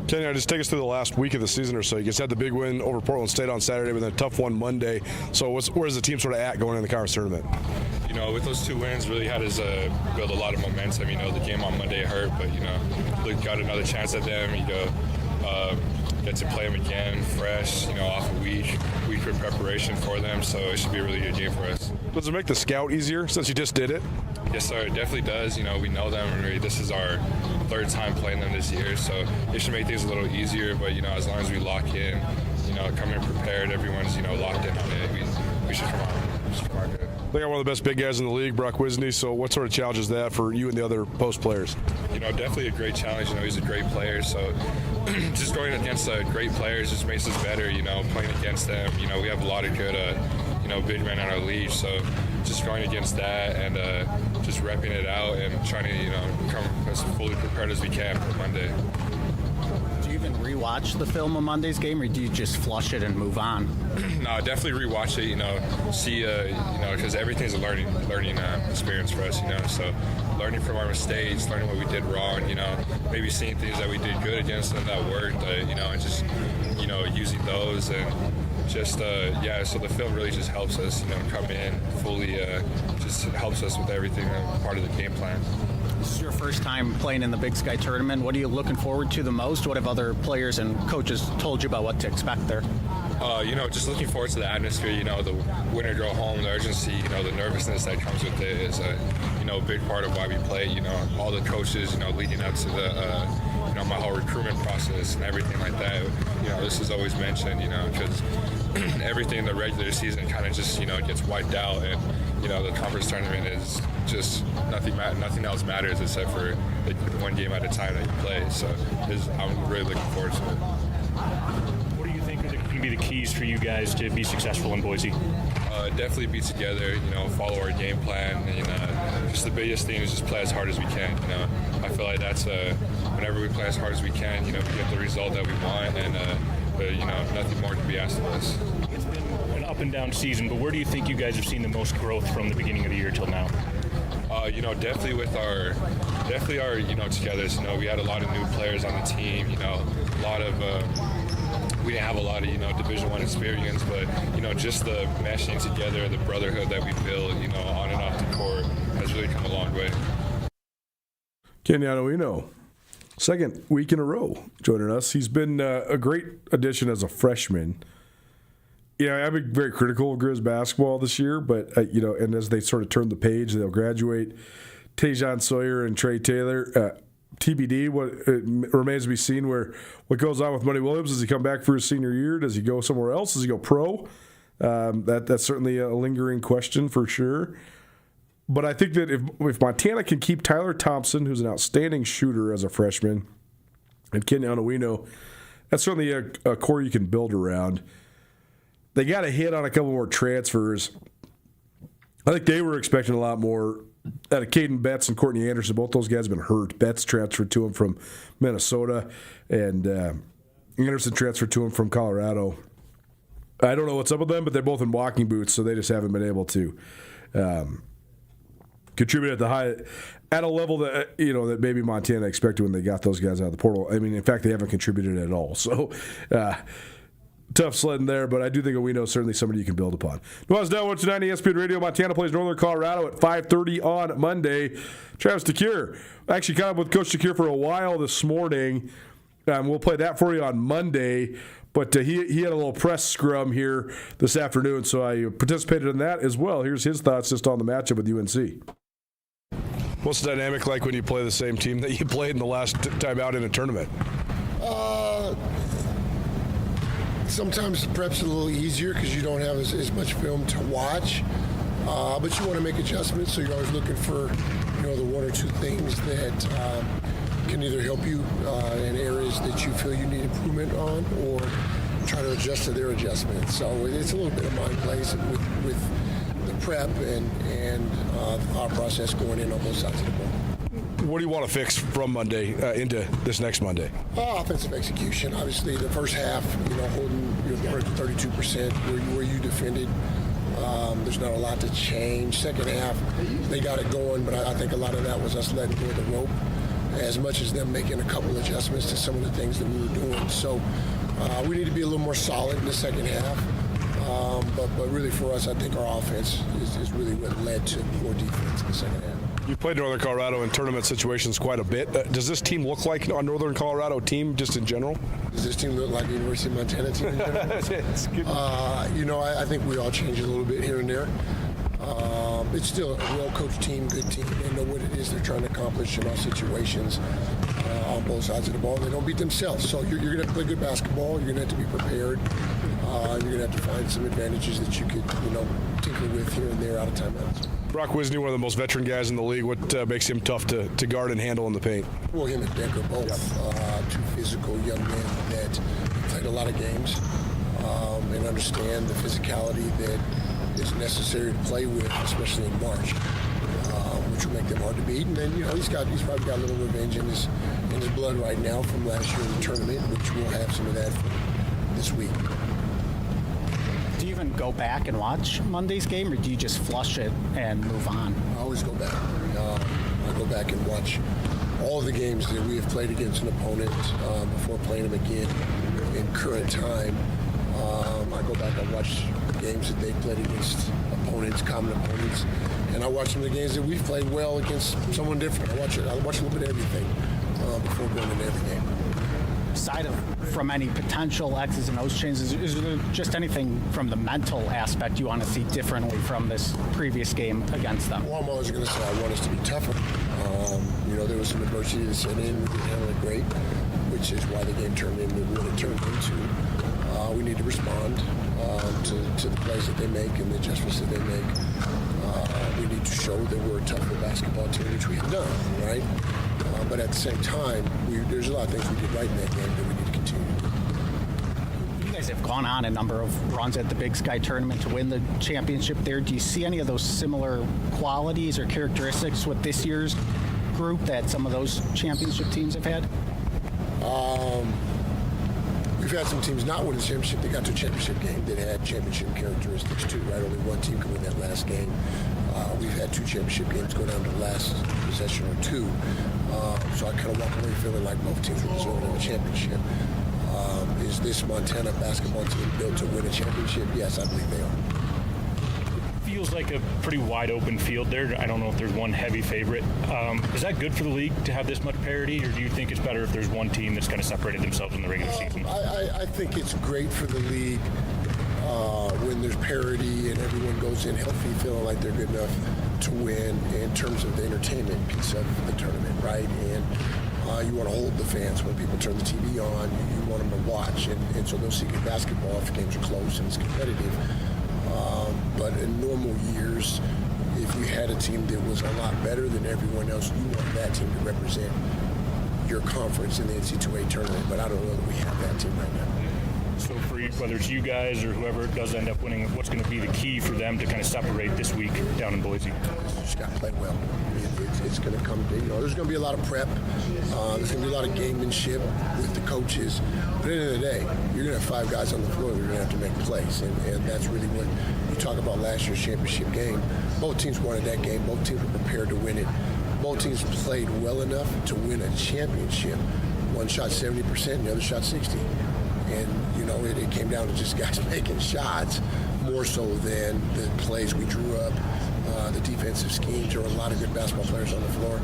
Kenyon, just take us through the last week of the season or so. You just had the big win over Portland State on Saturday, but then a tough one Monday. So where's the team sort of at going in the conference tournament? With those 2 wins, really had us build a lot of momentum. The game on Monday hurt, but, we got another chance at them. Get to play them again, fresh, off a week of preparation for them. So it should be a really good game for us. Does it make the scout easier since you just did it? Yes, sir. It definitely does. We know them, and this is our 3rd time playing them this year, so it should make things a little easier. But as long as we lock in, come in prepared, everyone's locked in on it. We should come out good. They got one of the best big guys in the league, Brock Wisney. So what sort of challenge is that for you and the other post players? Definitely a great challenge. He's a great player. So just going against great players just makes us better. Playing against them. We have a lot of good, big men on our league. So just going against that and just repping it out and trying to, come as fully prepared as we can for Monday. Do you even rewatch the film of Monday's game, or do you just flush it and move on? No, definitely rewatch it. See, because everything's a learning experience for us. So learning from our mistakes, learning what we did wrong. Maybe seeing things that we did good against them that worked. And just using those and just So the film really just helps us. Come in fully. Just helps us with everything. Part of the game plan. This is your first time playing in the Big Sky tournament. What are you looking forward to the most? What have other players and coaches told you about what to expect there? Just looking forward to the atmosphere, the winner go home, the urgency, the nervousness that comes with it is a big part of why we play. All the coaches, leading up to the, my whole recruitment process and everything like that. This is always mentioned, because everything in the regular season kind of just, gets wiped out, and the conference tournament is just nothing else matters except for one game at a time that you play. So I'm really looking forward to it. What do you think can be the keys for you guys to be successful in Boise? Definitely be together, follow our game plan, and just the biggest thing is just play as hard as we can. I feel like that's whenever we play as hard as we can, we get the result that we want, and nothing more can be asked of us. It's been an up and down season, but where do you think you guys have seen the most growth from the beginning of the year till now? Definitely with our togetherness. We had a lot of new players on the team. A lot of. We didn't have a lot of, Division I experience, but, just the meshing together, the brotherhood that we built, on and off the court has really come a long way. Kenyon Owino, second week in a row joining us. He's been a great addition as a freshman. I've been very critical of Grizz basketball this year, but, and as they sort of turn the page, they'll graduate Tajon Sawyer and Trey Taylor. TBD, it remains to be seen what goes on with Money Williams. Does he come back for his senior year? Does he go somewhere else? Does he go pro? That's certainly a lingering question for sure. But I think that if Montana can keep Tyler Thompson, who's an outstanding shooter as a freshman, and Kenyon Owino, that's certainly a core you can build around. They got to hit on a couple more transfers. I think they were expecting a lot more out of Caden Betts and Courtney Anderson. Both those guys have been hurt. Betts transferred to him from Minnesota, and Anderson transferred to him from Colorado. I don't know what's up with them, but they're both in walking boots, so they just haven't been able to contribute at a level that that maybe Montana expected when they got those guys out of the portal. I mean, in fact, they haven't contributed at all. So. Tough sledding there, but I do think Owino is certainly somebody you can build upon. Nuanez Now March tonight, ESPN Radio. Montana plays Northern Colorado at 5:30 on Monday. Travis DeCure, actually caught up with Coach DeCure for a while this morning. We'll play that for you on Monday, but he had a little press scrum here this afternoon, so I participated in that as well. Here's his thoughts just on the matchup with UNC. What's the dynamic like when you play the same team that you played in the last time out in a tournament? Sometimes the prep's a little easier because you don't have as much film to watch, but you want to make adjustments, so you're always looking for the one or two things that can either help you in areas that you feel you need improvement on, or try to adjust to their adjustments. So it's a little bit of mind plays with the prep and the thought process going in on both sides of the ball. What do you want to fix from Monday into this next Monday? Offensive execution. Obviously, the first half, holding your 32% where you defended. There's not a lot to change. Second half, they got it going, but I think a lot of that was us letting go of the rope, as much as them making a couple adjustments to some of the things that we were doing. So we need to be a little more solid in the second half. But really for us, I think our offense is really what led to more defense in the second half. You played Northern Colorado in tournament situations quite a bit. Does this team look like a Northern Colorado team just in general? Does this team look like a University of Montana team in general? I think we all change a little bit here and there. It's still a well-coached team, good team. They know what it is they're trying to accomplish in all situations on both sides of the ball. They don't beat themselves. So you're going to have to play good basketball. You're going to have to be prepared. You're going to have to find some advantages that you could, tinker with here and there out of timeouts. Brock Wisney, one of the most veteran guys in the league. What makes him tough to guard and handle in the paint? Well, him and Decker both, two physical young men that played a lot of games and understand the physicality that is necessary to play with, especially in March. which will make them hard to beat. And then, he's probably got a little revenge in his blood right now from last year in the tournament, which we'll have some of that for this week. Do you even go back and watch Monday's game, or do you just flush it and move on? I always go back. I go back and watch all the games that we have played against an opponent before playing them again in current time. I go back and watch games that they played against opponents, common opponents, and I watch some of the games that we've played well against someone different. I watch a little bit of everything before going into every game. Aside from any potential X's and O's changes, is there just anything from the mental aspect you want to see differently from this previous game against them? Well, I'm always going to say I want us to be tougher. There was some adversity that set in. We didn't handle it great, which is why the game turned into what it turned into. We need to respond to the plays that they make and the adjustments that they make. We need to show that we're a tougher basketball team, which we have done, right? But at the same time, there's a lot of things we did right in that game that we need to continue. You guys have gone on a number of runs at the Big Sky tournament to win the championship there. Do you see any of those similar qualities or characteristics with this year's group that some of those championship teams have had? We've had some teams not win the championship. They got to a championship game that had championship characteristics too, right? Only one team could win that last game. We've had two championship games go down to the last possession or two. So I kind of walk away feeling like both teams were deserving of a championship. Is this Montana basketball team built to win a championship? Yes, I believe they are. Feels like a pretty wide open field there. I don't know if there's one heavy favorite. Is that good for the league to have this much parity, or do you think it's better if there's one team that's kind of separated themselves in the regular season? I think it's great for the league when there's parity and everyone goes in healthy, feeling like they're good enough to win in terms of the entertainment piece of the tournament, right? And you want to hold the fans when people turn the TV on. You want them to watch, and so they'll see good basketball if games are close and it's competitive. But in normal years, if you had a team that was a lot better than everyone else, you want that team to represent your conference in the NCAA tournament. But I don't know that we have that team right now. So for whether it's you guys or whoever does end up winning, what's going to be the key for them to kind of separate this week down in Boise? Just got to play well. It's going to come, there's going to be a lot of prep. There's going to be a lot of gamemanship with the coaches. But at the end of the day, you're going to have five guys on the floor that are going to have to make plays. And that's really what you talk about last year's championship game. Both teams wanted that game. Both teams were prepared to win it. Both teams played well enough to win a championship. One shot 70% and the other shot 60%. And, it came down to just guys making shots more so than the plays we drew up, the defensive schemes. There were a lot of good basketball players on the floor.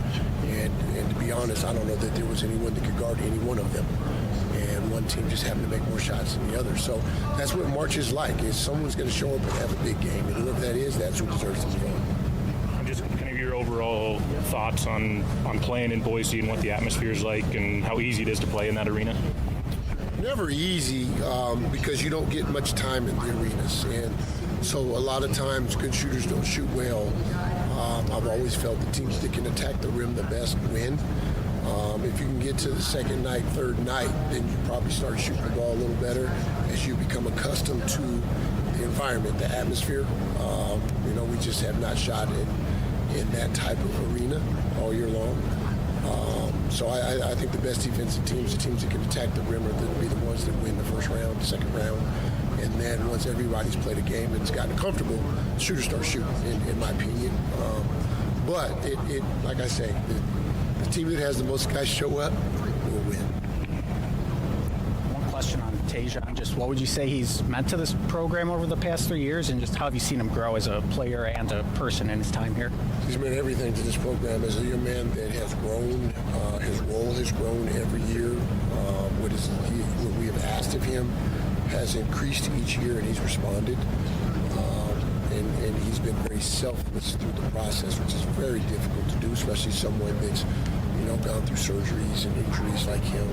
And to be honest, I don't know that there was anyone that could guard any one of them. And one team just happened to make more shots than the other. So that's what March is like, is someone's going to show up and have a big game. And whoever that is, that's who deserves to be on. Just kind of your overall thoughts on playing in Boise and what the atmosphere is like and how easy it is to play in that arena? Never easy because you don't get much time in the arenas, and so a lot of times good shooters don't shoot well. I've always felt the teams that can attack the rim the best win. If you can get to the second night, third night, then you probably start shooting the ball a little better as you become accustomed to the environment, the atmosphere. We just have not shot in that type of arena all year long. So I think the best defensive teams, the teams that can attack the rim, are going to be the ones that win the first round, the second round. And then once everybody's played a game and it's gotten comfortable, shooters start shooting, in my opinion. But it like I say, the team that has the most guys show up will win. One question on Tajon, just what would you say he's meant to this program over the past 3 years, and just how have you seen him grow as a player and a person in his time here? He's meant everything to this program as a young man that has grown. His role has grown every year. What we have asked of him has increased each year, and he's responded. And he's been very selfless through the process, which is very difficult to do, especially someone that's gone through surgeries and injuries like him.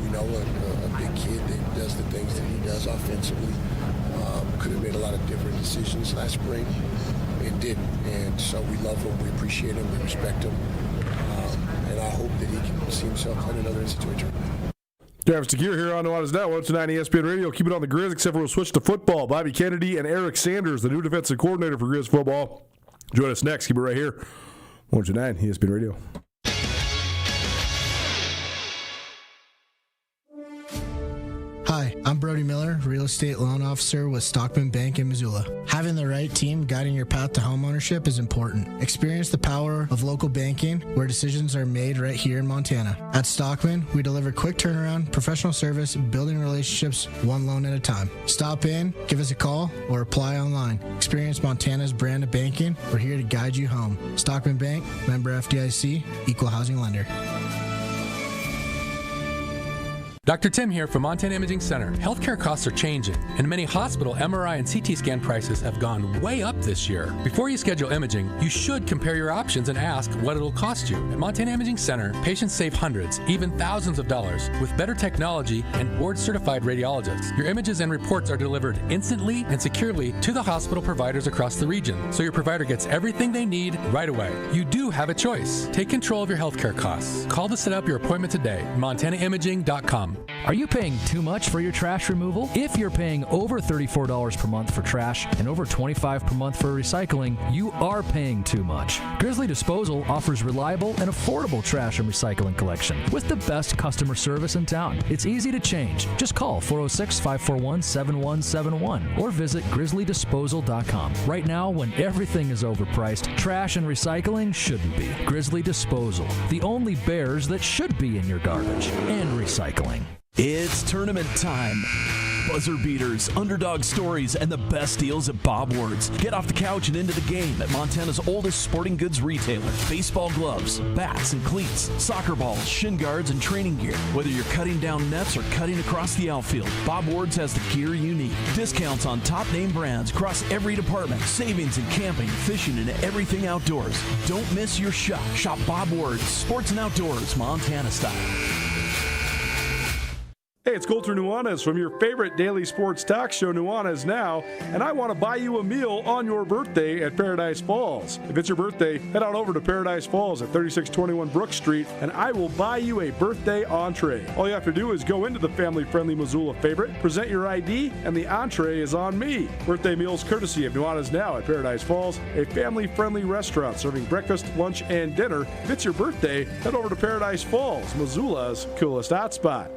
A big kid that does the things that he does offensively. Could have made a lot of different decisions last spring and didn't. And so we love him, we appreciate him, we respect him. And I hope that he can see himself playing another NCAA tournament. Travis DeGear here on Nuanez Now, 109 ESPN Radio. Keep it on the Grizz, except for we'll switch to football. Bobby Kennedy and Eric Sanders, the new defensive coordinator for Grizz football, Join us next. Keep it right here. 109 ESPN Radio. Hi, I'm Brody Miller, real estate loan officer with Stockman Bank in Missoula. Having the right team guiding your path to homeownership is important. Experience the power of local banking where decisions are made right here in Montana. At Stockman, we deliver quick turnaround, professional service, building relationships one loan at a time. Stop in, give us a call, or apply online. Experience Montana's brand of banking. We're here to guide you home. Stockman Bank, member FDIC, equal housing lender. Dr. Tim here from Montana Imaging Center. Healthcare costs are changing, and many hospital MRI and CT scan prices have gone way up this year. Before you schedule imaging, you should compare your options and ask what it'll cost you. At Montana Imaging Center, patients save hundreds, even thousands of dollars with better technology and board-certified radiologists. Your images and reports are delivered instantly and securely to the hospital providers across the region, so your provider gets everything they need right away. You do have a choice. Take control of your healthcare costs. Call to set up your appointment today. MontanaImaging.com. Are you paying too much for your trash removal? If you're paying over $34 per month for trash and over $25 per month for recycling, you are paying too much. Grizzly Disposal offers reliable and affordable trash and recycling collection with the best customer service in town. It's easy to change. Just call 406-541-7171 or visit grizzlydisposal.com. Right now, when everything is overpriced, trash and recycling shouldn't be. Grizzly Disposal, the only bears that should be in your garbage and recycling. It's tournament time. Buzzer beaters, underdog stories, and the best deals at Bob Ward's. Get off the couch and into the game at Montana's oldest sporting goods retailer. Baseball gloves, bats and cleats, soccer balls, shin guards, and training gear. Whether you're cutting down nets or cutting across the outfield, Bob Ward's has the gear you need. Discounts on top name brands across every department. Savings in camping, fishing, and everything outdoors. Don't miss your shot. Shop Bob Ward's, sports and outdoors, Montana style. Hey, it's Colter Nuanez from your favorite daily sports talk show, Nuanez Now, and I want to buy you a meal on your birthday at Paradise Falls. If it's your birthday, head on over to Paradise Falls at 3621 Brook Street, and I will buy you a birthday entree. All you have to do is go into the family-friendly Missoula favorite, present your ID, and the entree is on me. Birthday meals courtesy of Nuanez Now at Paradise Falls, a family-friendly restaurant serving breakfast, lunch, and dinner. If it's your birthday, head over to Paradise Falls, Missoula's coolest hotspot.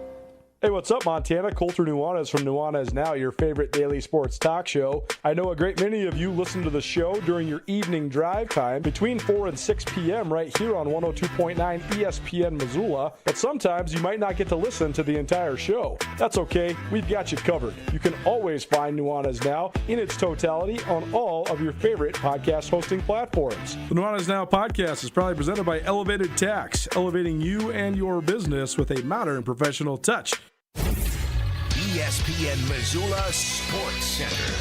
Hey, what's up, Montana? Colter Nuanez from Nuanez Now, your favorite daily sports talk show. I know a great many of you listen to the show during your evening drive time between 4 and 6 p.m. right here on 102.9 ESPN Missoula, but sometimes you might not get to listen to the entire show. That's okay. We've got you covered. You can always find Nuanez Now in its totality on all of your favorite podcast hosting platforms. The Nuanez Now podcast is proudly presented by Elevated Tax, elevating you and your business with a modern professional touch. ESPN Missoula Sports Center.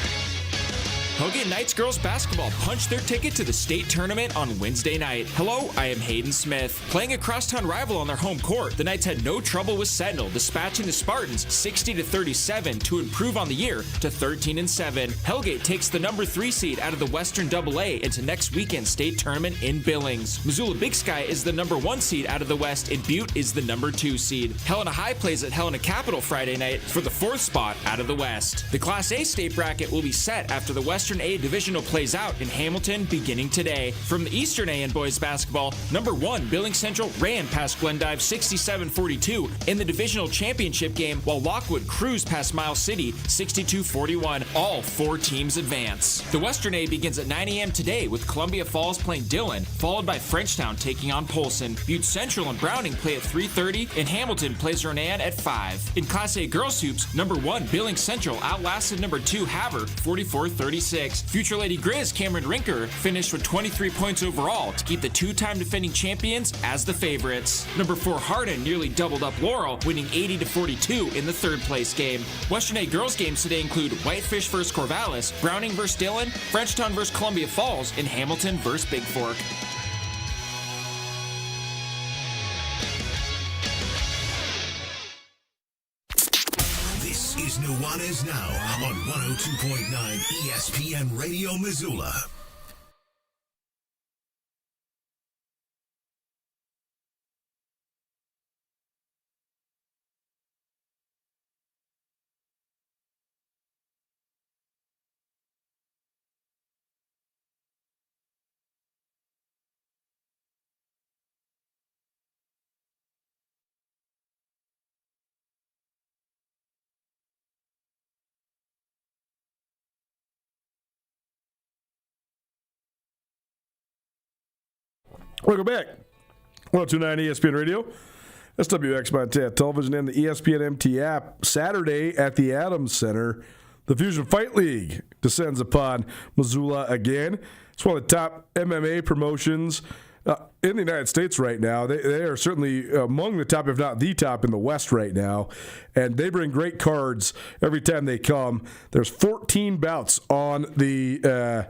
Hogan Knights girls basketball punched their ticket to the state tournament on Wednesday night. Hello, I am Hayden Smith. Playing a crosstown rival on their home court, the Knights had no trouble with Sentinel, dispatching the Spartans 60-37 to improve on the year to 13-7. Hellgate takes the number 3 seed out of the Western AA into next weekend's state tournament in Billings. Missoula Big Sky is the number 1 seed out of the West, and Butte is the number 2 seed. Helena High plays at Helena Capital Friday night for the 4th spot out of the West. The Class A state bracket will be set after the Western A divisional plays out in Hamilton beginning today. From the Eastern A in boys basketball, number 1 Billings Central ran past Glendive 67-42 in the divisional championship game, while Lockwood cruised past Miles City 62-41. All 4 teams advance. The Western A begins at 9 a.m. today with Columbia Falls playing Dillon, followed by Frenchtown taking on Polson. Butte Central and Browning play at 3:30, and Hamilton plays Ronan at 5. In Class A girls hoops, number 1 Billings Central outlasted number 2 Havre 44-36. Future Lady Grizz Cameron Rinker finished with 23 points overall to keep the 2-time defending champions as the favorites. Number 4 Hardin nearly doubled up Laurel, winning 80-42 in the 3rd place game. Western A girls games today include Whitefish vs. Corvallis, Browning vs. Dillon, Frenchtown vs. Columbia Falls, and Hamilton vs. Big Fork. This is Nuanez Now on 102.9 ESPN Radio Missoula. Welcome back. 1029 ESPN Radio, SWX Montana Television, and the ESPN MT app. Saturday at the Adams Center, the Fusion Fight League descends upon Missoula again. It's one of the top MMA promotions in the United States right now. They are certainly among the top, if not the top, in the West right now. And they bring great cards every time they come. There's 14 bouts on the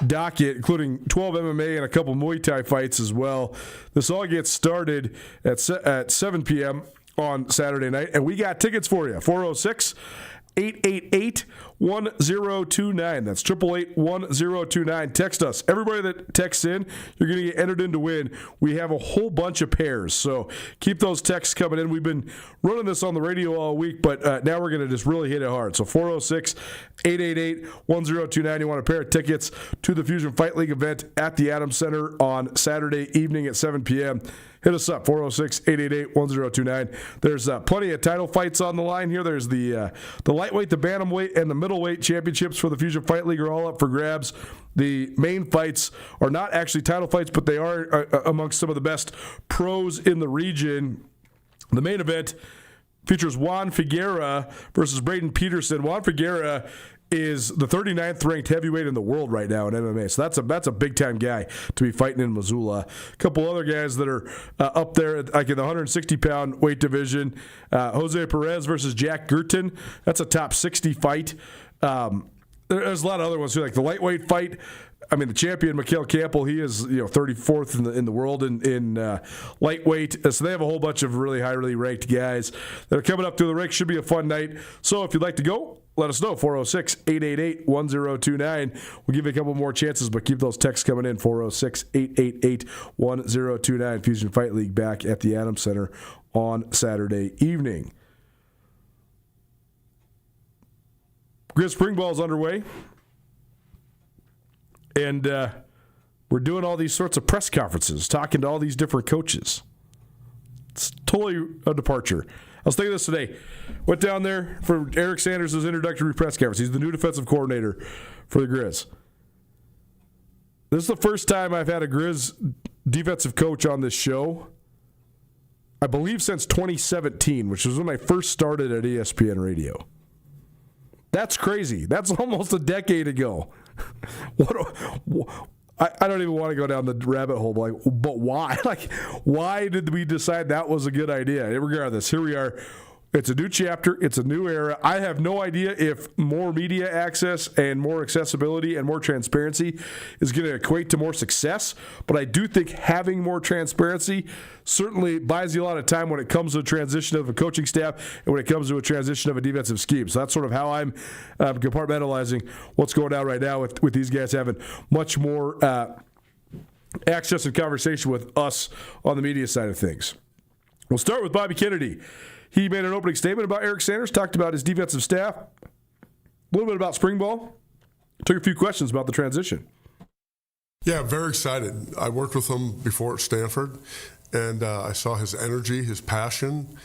docket, including 12 MMA and a couple Muay Thai fights as well. This all gets started at 7 p.m. on Saturday night. And we got tickets for you. 406-888-1029. That's 888-1029. Text us. Everybody that texts in, you're going to get entered in to win. We have a whole bunch of pairs, so keep those texts coming in. We've been running this on the radio all week, but now we're going to just really hit it hard. So 406-888-1029. You want a pair of tickets to the Fusion Fight League event at the Adams Center on Saturday evening at 7 p.m. Hit us up, 406-888-1029. There's plenty of title fights on the line here. There's the lightweight, the bantamweight, and the middleweight championships for the Fusion Fight League are all up for grabs. The main fights are not actually title fights, but they are amongst some of the best pros in the region. The main event features Juan Figueroa versus Braden Peterson. Juan Figueroa is the 39th ranked heavyweight in the world right now in MMA. So that's a big-time guy to be fighting in Missoula. A couple other guys that are up there, like in the 160-pound weight division. Jose Perez versus Jack Gurton. That's a top 60 fight. There's a lot of other ones too, like the lightweight fight. I mean, the champion, Mikhail Campbell, he is 34th in the world in lightweight. So they have a whole bunch of really highly ranked guys that are coming up through the ranks. Should be a fun night. So if you'd like to go, let us know, 406-888-1029. We'll give you a couple more chances, but keep those texts coming in, 406-888-1029. Fusion Fight League back at the Adams Center on Saturday evening. Grizz Spring Ball is underway, and we're doing all these sorts of press conferences, talking to all these different coaches. It's totally a departure. I was thinking this today. Went down there for Eric Sanders' introductory press conference. He's the new defensive coordinator for the Grizz. This is the first time I've had a Grizz defensive coach on this show, I believe since 2017, which was when I first started at ESPN Radio. That's crazy. That's almost a decade ago. I don't even want to go down the rabbit hole, but why? Why did we decide that was a good idea? Regardless, here we are. It's a new chapter. It's a new era. I have no idea if more media access and more accessibility and more transparency is going to equate to more success, but I do think having more transparency certainly buys you a lot of time when it comes to a transition of a coaching staff and when it comes to a transition of a defensive scheme. So that's sort of how I'm compartmentalizing what's going on right now with these guys having much more access and conversation with us on the media side of things. We'll start with Bobby Kennedy. He made an opening statement about Eric Sanders, talked about his defensive staff, a little bit about spring ball, took a few questions about the transition. Yeah, very excited. I worked with him before at Stanford, and I saw his energy, his passion,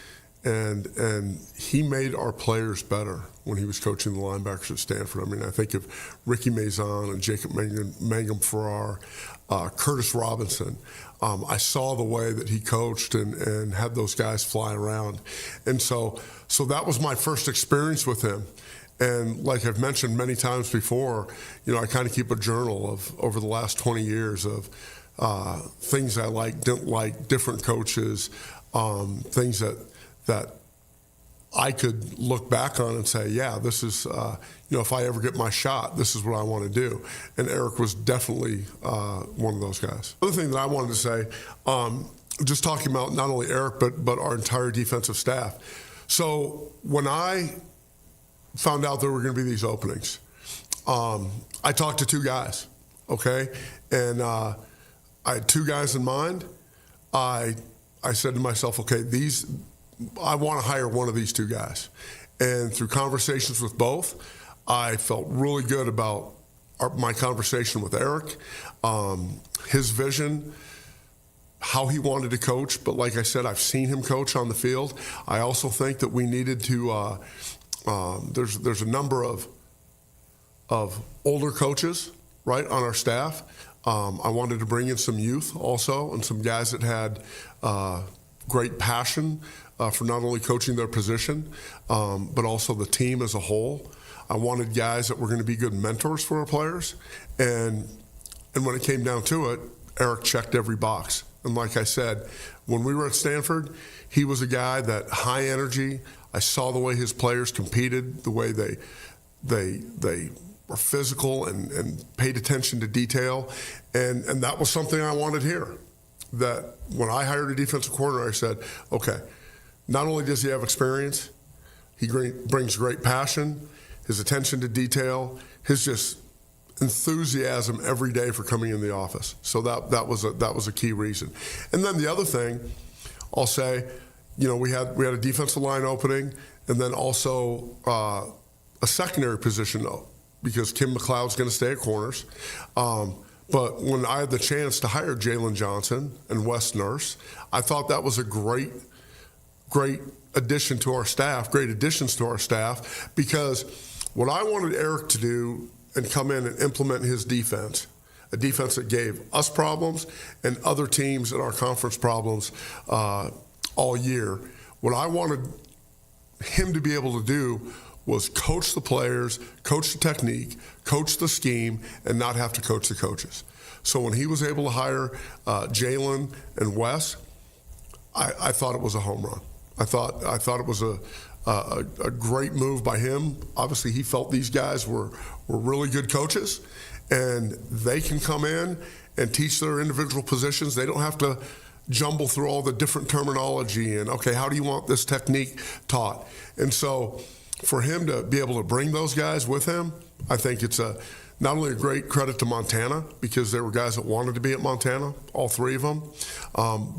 and he made our players better when he was coaching the linebackers at Stanford. I mean, I think of Ricky Maison and Jacob Mangum-Farrar, Curtis Robinson. I saw the way that he coached and had those guys fly around. And so that was my first experience with him. And like I've mentioned many times before, I kind of keep a journal of over the last 20 years of things I liked, didn't like, different coaches, things that I could look back on and say, yeah, this is, if I ever get my shot, this is what I want to do. And Eric was definitely one of those guys. The other thing that I wanted to say, just talking about not only Eric, but our entire defensive staff. So when I found out there were going to be these openings, I talked to two guys, okay? And I had two guys in mind. I said to myself, okay, I want to hire one of these two guys. And through conversations with both, I felt really good about my conversation with Eric, his vision, how he wanted to coach. But like I said, I've seen him coach on the field. I also think that we needed to, there's a number of older coaches, right, on our staff. I wanted to bring in some youth also and some guys that had great passion for not only coaching their position, but also the team as a whole. I wanted guys that were going to be good mentors for our players. And when it came down to it, Eric checked every box. And like I said, when we were at Stanford, he was a guy that high energy. I saw the way his players competed, the way they were physical and paid attention to detail. And that was something I wanted here. That when I hired a defensive coordinator, I said, okay, not only does he have experience, he brings great passion, his attention to detail, his just enthusiasm every day for coming in the office. So that was a key reason. And then the other thing, I'll say, we had a defensive line opening, and then also a secondary position because Kim McLeod's going to stay at corners. But when I had the chance to hire Jalen Johnson and Wes Nurse, I thought that was a great addition to our staff, great additions to our staff, because what I wanted Eric to do and come in and implement his defense, a defense that gave us problems and other teams in our conference problems all year. What I wanted him to be able to do was coach the players, coach the technique, coach the scheme, and not have to coach the coaches. So when he was able to hire Jalen and Wes, I thought it was a home run. I thought it was a great move by him. Obviously, he felt these guys were really good coaches, and they can come in and teach their individual positions. They don't have to jumble through all the different terminology and, okay, how do you want this technique taught? And so for him to be able to bring those guys with him, I think it's not only a great credit to Montana, because there were guys that wanted to be at Montana, all three of them,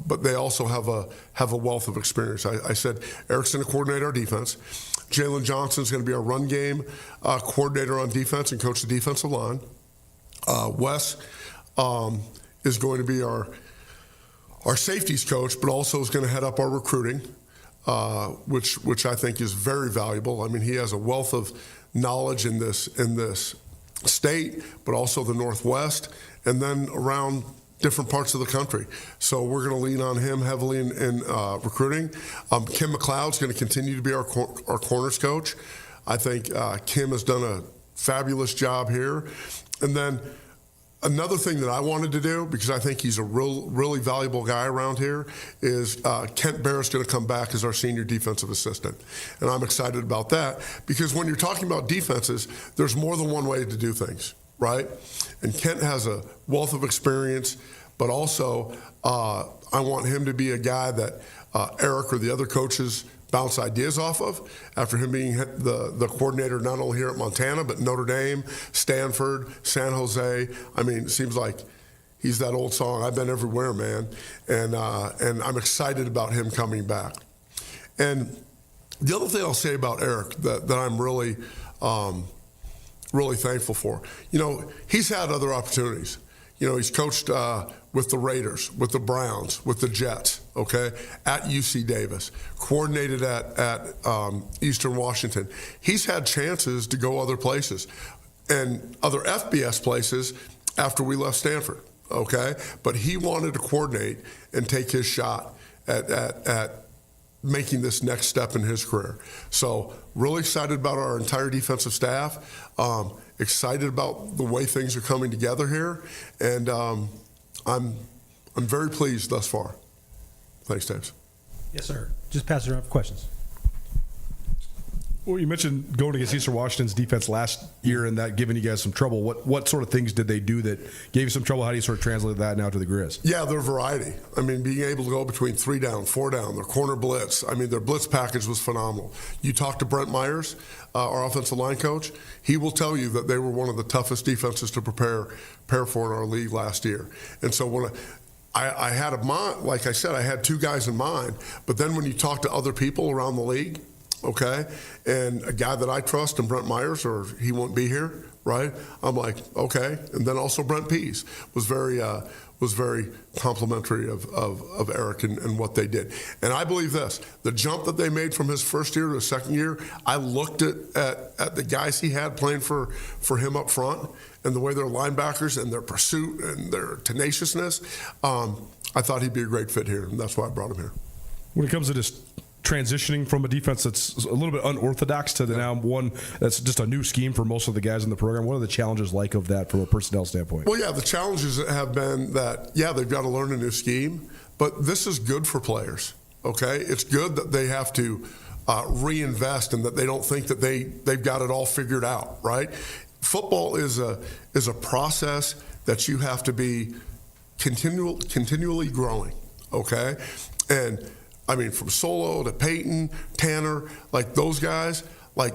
but they also have a wealth of experience. I said Eric's going to coordinate our defense. Jalen Johnson's going to be our run game coordinator on defense and coach the defensive line. Wes is going to be our safeties coach, but also is going to head up our recruiting, which I think is very valuable. I mean, he has a wealth of knowledge in this state, but also the Northwest, and then around different parts of the country. So we're going to lean on him heavily in recruiting. Kim McLeod's going to continue to be our corners coach. I think Kim has done a fabulous job here. And then another thing that I wanted to do, because I think he's a really valuable guy around here, is Kent Barrett's going to come back as our senior defensive assistant. And I'm excited about that, because when you're talking about defenses, there's more than one way to do things, right? And Kent has a wealth of experience, but also I want him to be a guy that Eric or the other coaches bounce ideas off of, after him being the coordinator not only here at Montana, but Notre Dame, Stanford, San Jose. I mean, it seems like he's that old song, I've been everywhere, man. And I'm excited about him coming back. And the other thing I'll say about Eric that I'm really thankful for, he's had other opportunities. He's coached with the Raiders, with the Browns, with the Jets, okay, at UC Davis, coordinated at Eastern Washington. He's had chances to go other places and other FBS places after we left Stanford, okay? But he wanted to coordinate and take his shot at making this next step in his career. So really excited about our entire defensive staff. Excited about the way things are coming together here, and I'm very pleased thus far. Thanks, James. Yes, sir. Just pass it around for questions. Well, you mentioned going against Eastern Washington's defense last year and that giving you guys some trouble. What sort of things did they do that gave you some trouble? How do you sort of translate that now to the Grizz? Yeah, their variety. I mean, being able to go between 3 down, 4 down, their corner blitz. I mean, their blitz package was phenomenal. You talk to Brent Myers, our offensive line coach, he will tell you that they were one of the toughest defenses to prepare for in our league last year. And so when I had a mind, like I said, I had 2 guys in mind, but then when you talk to other people around the league, okay, and a guy that I trust, and Brent Myers, or he won't be here, right? I'm like, okay. And then also Brent Pease was very complimentary of Eric and what they did. And I believe this, the jump that they made from his first year to his second year, I looked at the guys he had playing for him up front and the way they're linebackers and their pursuit and their tenaciousness. I thought he'd be a great fit here, and that's why I brought him here. When it comes to just transitioning from a defense that's a little bit unorthodox to now one that's just a new scheme for most of the guys in the program, what are the challenges like of that from a personnel standpoint? Well, yeah, the challenges have been that, yeah, they've got to learn a new scheme, but this is good for players, okay? It's good that they have to reinvest and that they don't think that they've got it all figured out, right? Football is a process that you have to be continually growing, okay? And I mean, from Solo to Peyton, Tanner, like those guys, like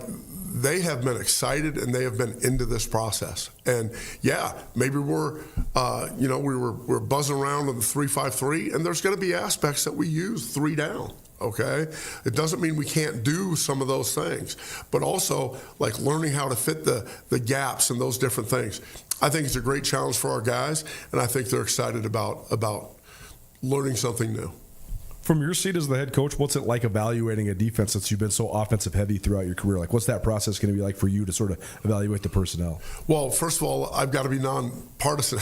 they have been excited and they have been into this process. And yeah, maybe we're buzzing around in the 3-5-3, and there's going to be aspects that we use 3 down. Okay, it doesn't mean we can't do some of those things, but also like learning how to fit the gaps and those different things. I think it's a great challenge for our guys, and I think they're excited about learning something new. From your seat as the head coach, what's it like evaluating a defense since you've been so offensive heavy throughout your career? Like, what's that process going to be like for you to sort of evaluate the personnel? Well, first of all, I've got to be nonpartisan,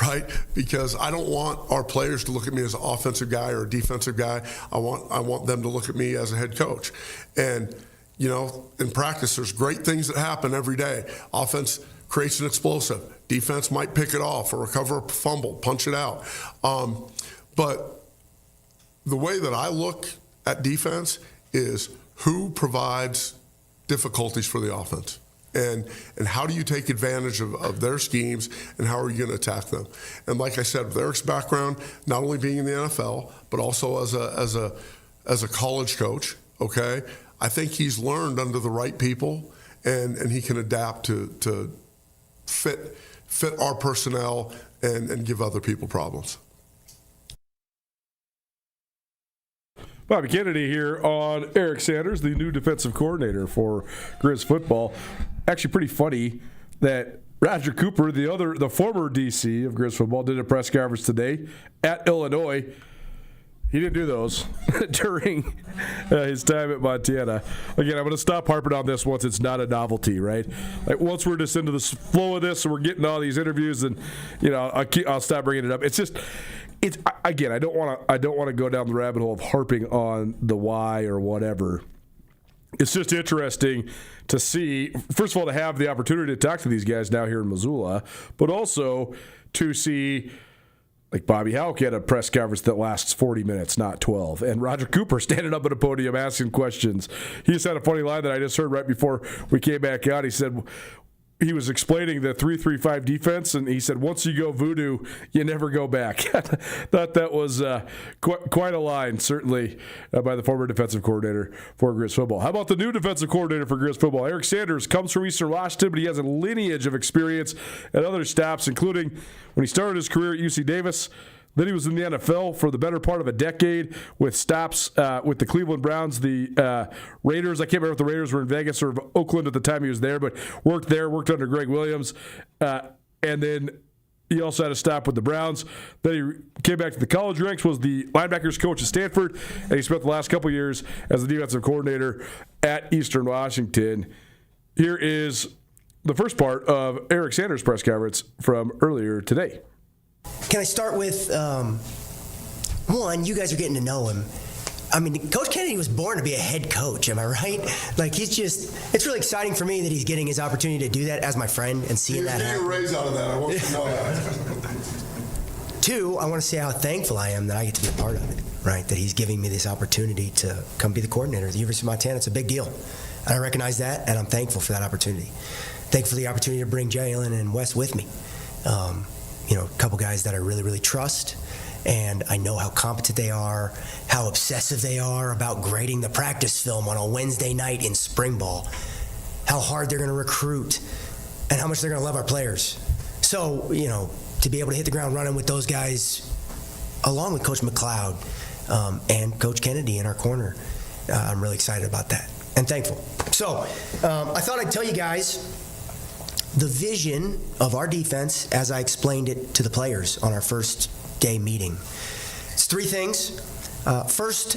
right? Because I don't want our players to look at me as an offensive guy or a defensive guy. I want them to look at me as a head coach. And, you know, in practice, there's great things that happen every day. Offense creates an explosive. Defense might pick it off or recover a fumble, punch it out. But the way that I look at defense is who provides difficulties for the offense, and how do you take advantage of their schemes, and how are you going to attack them? And like I said, with Eric's background, not only being in the NFL, but also as a college coach, okay, I think he's learned under the right people, and he can adapt to fit our personnel and give other people problems. Bobby Kennedy here on Eric Sanders, the new defensive coordinator for Grizz football. Actually, pretty funny that Roger Cooper, the former DC of Grizz football, did a press conference today at Illinois. He didn't do those during his time at Montana. Again, I'm going to stop harping on this once it's not a novelty, right? Like once we're just into the flow of this and we're getting all these interviews, and I'll stop bringing it up. It's just. Again, I don't want to go down the rabbit hole of harping on the why or whatever. It's just interesting to see, first of all, to have the opportunity to talk to these guys now here in Missoula, but also to see, like Bobby Houck had a press conference that lasts 40 minutes, not 12, and Roger Cooper standing up at a podium asking questions. He just had a funny line that I just heard right before we came back out. He said, he was explaining the 3-3-5 defense, and he said, once you go voodoo, you never go back. Thought that was quite a line, certainly, by the former defensive coordinator for Grizz football. How about the new defensive coordinator for Grizz football? Eric Sanders comes from Eastern Washington, but he has a lineage of experience at other stops, including when he started his career at UC Davis. Then he was in the NFL for the better part of a decade with stops with the Cleveland Browns, the Raiders. I can't remember if the Raiders were in Vegas or Oakland at the time he was there, but worked under Greg Williams. And then he also had a stop with the Browns. Then he came back to the college ranks, was the linebackers coach at Stanford, and he spent the last couple years as the defensive coordinator at Eastern Washington. Here is the first part of Eric Sanders' press conference from earlier today. Can I start with, one, you guys are getting to know him. I mean, Coach Kennedy was born to be a head coach, am I right? Like, it's really exciting for me that he's getting his opportunity to do that as my friend and seeing that happen. You get a raise out of that, I want you to know that. Two, I want to say how thankful I am that I get to be a part of it, right? That he's giving me this opportunity to come be the coordinator at the University of Montana. It's a big deal. And I recognize that, and I'm thankful for that opportunity. Thankful for the opportunity to bring Jalen and Wes with me. A couple guys that I really, really trust, and I know how competent they are, how obsessive they are about grading the practice film on a Wednesday night in spring ball, how hard they're going to recruit, and how much they're going to love our players. So, to be able to hit the ground running with those guys, along with Coach McLeod and Coach Kennedy in our corner, I'm really excited about that and thankful. So, I thought I'd tell you guys the vision of our defense, as I explained it to the players on our first day meeting, it's three things. First,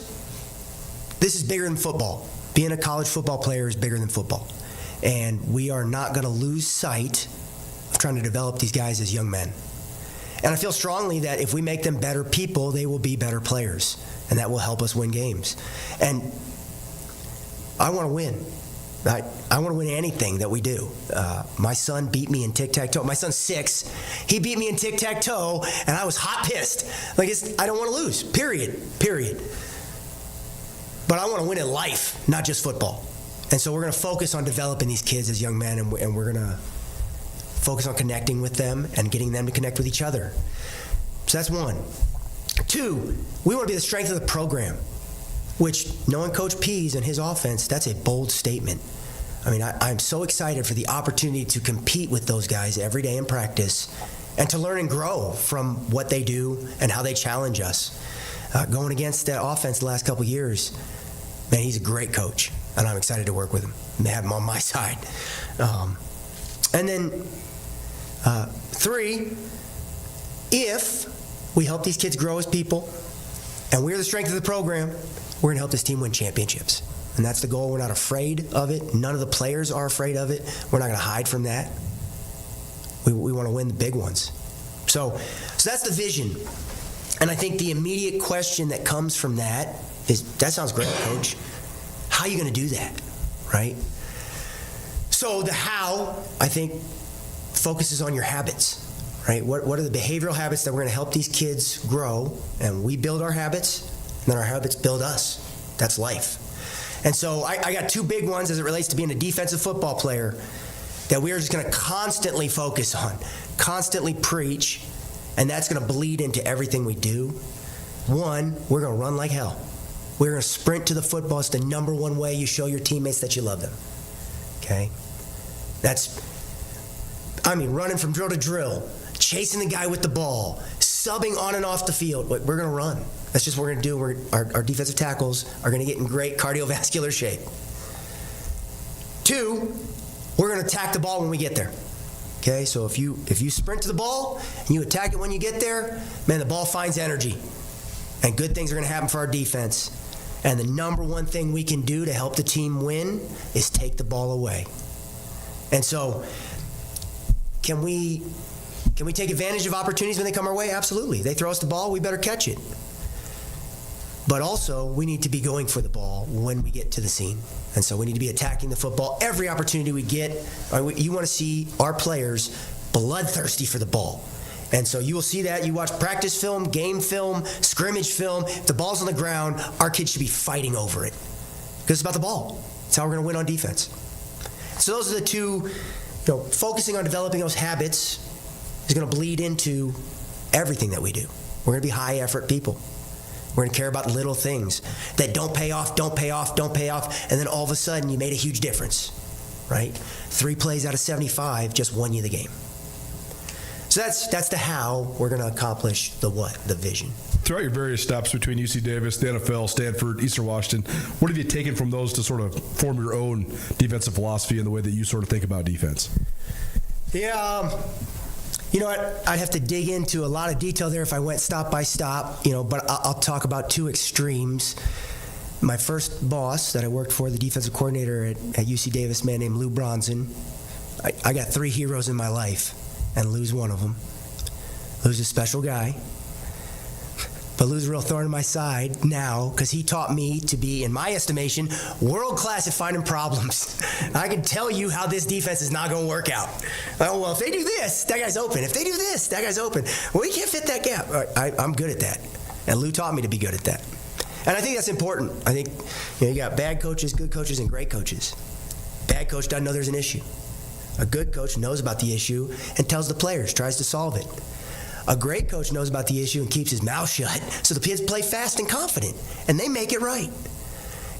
this is bigger than football. Being a college football player is bigger than football. And we are not going to lose sight of trying to develop these guys as young men. And I feel strongly that if we make them better people, they will be better players. And that will help us win games. And I want to win. I want to win anything that we do. My son beat me in tic-tac-toe. My son's 6. He beat me in tic-tac-toe, and I was hot pissed. I don't want to lose, period. But I want to win in life, not just football. And so we're going to focus on developing these kids as young men, and we're going to focus on connecting with them and getting them to connect with each other. So that's one. 2, we want to be the strength of the program, which, knowing Coach Pease and his offense, that's a bold statement. I mean, I'm so excited for the opportunity to compete with those guys every day in practice and to learn and grow from what they do and how they challenge us. Going against that offense the last couple of years, man, he's a great coach, and I'm excited to work with him and have him on my side. And then 3, if we help these kids grow as people and we're the strength of the program, we're going to help this team win championships. And that's the goal. We're not afraid of it. None of the players are afraid of it. We're not going to hide from that. We want to win the big ones. So that's the vision. And I think the immediate question that comes from that is, that sounds great, Coach. How are you going to do that, right? So the how, I think, focuses on your habits, right? What are the behavioral habits that we're going to help these kids grow? And we build our habits, and then our habits build us. That's life. And so I got 2 big ones as it relates to being a defensive football player that we are just going to constantly focus on, constantly preach, and that's going to bleed into everything we do. 1, we're going to run like hell. We're going to sprint to the football. It's the number 1 way you show your teammates that you love them. Okay? Running from drill to drill, chasing the guy with the ball, subbing on and off the field. We're going to run. That's just what we're going to do. Our defensive tackles are going to get in great cardiovascular shape. 2, we're going to attack the ball when we get there. Okay, so if you sprint to the ball and you attack it when you get there, man, the ball finds energy. And good things are going to happen for our defense. And the number 1 thing we can do to help the team win is take the ball away. And so, can we take advantage of opportunities when they come our way? Absolutely. They throw us the ball, we better catch it. But also, we need to be going for the ball when we get to the scene. And so we need to be attacking the football every opportunity we get. You want to see our players bloodthirsty for the ball. And so you will see that. You watch practice film, game film, scrimmage film. If the ball's on the ground, our kids should be fighting over it. Because it's about the ball. It's how we're going to win on defense. So those are the 2, focusing on developing those habits is going to bleed into everything that we do. We're going to be high effort people. We're going to care about little things that don't pay off, and then all of a sudden you made a huge difference, right? 3 plays out of 75 just won you the game. So that's the how we're going to accomplish the what, the vision. Throughout your various stops between UC Davis, the NFL, Stanford, Eastern Washington, what have you taken from those to sort of form your own defensive philosophy and the way that you sort of think about defense? Yeah, you know what? I'd have to dig into a lot of detail there if I went stop by stop, but I'll talk about 2 extremes. My first boss that I worked for, the defensive coordinator at UC Davis, a man named Lou Bronson, I got 3 heroes in my life, and Lou's one of them. Lou's a special guy. But Lou's a real thorn in my side now because he taught me to be, in my estimation, world-class at finding problems. I can tell you how this defense is not going to work out. Oh, well, if they do this, that guy's open. If they do this, that guy's open. Well, we can't fit that gap. I'm good at that. And Lou taught me to be good at that. And I think that's important. I think you got bad coaches, good coaches, and great coaches. Bad coach doesn't know there's an issue. A good coach knows about the issue and tells the players, tries to solve it. A great coach knows about the issue and keeps his mouth shut so the kids play fast and confident, and they make it right.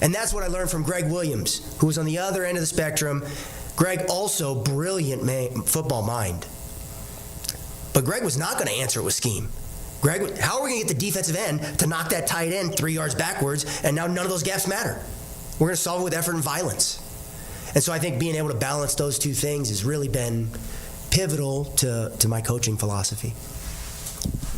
And that's what I learned from Greg Williams, who was on the other end of the spectrum. Greg, also brilliant football mind. But Greg was not going to answer it with scheme. Greg, how are we going to get the defensive end to knock that tight end 3 yards backwards, and now none of those gaps matter? We're going to solve it with effort and violence. And so I think being able to balance those two things has really been pivotal to my coaching philosophy.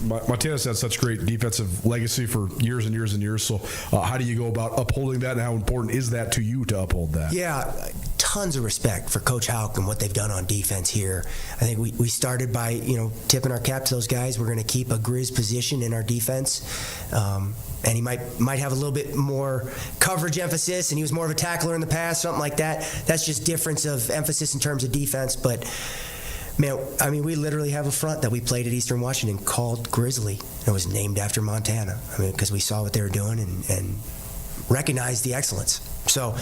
Montana's had such great defensive legacy for years and years and years. So how do you go about upholding that, and how important is that to you to uphold that? Yeah, tons of respect for Coach Houck and what they've done on defense here. I think we started by, tipping our cap to those guys. We're going to keep a Grizz position in our defense. And he might have a little bit more coverage emphasis, and he was more of a tackler in the past, something like that. That's just difference of emphasis in terms of defense. But man, we literally have a front that we played at Eastern Washington called Grizzly. It was named after Montana. Because we saw what they were doing and recognized the excellence. So,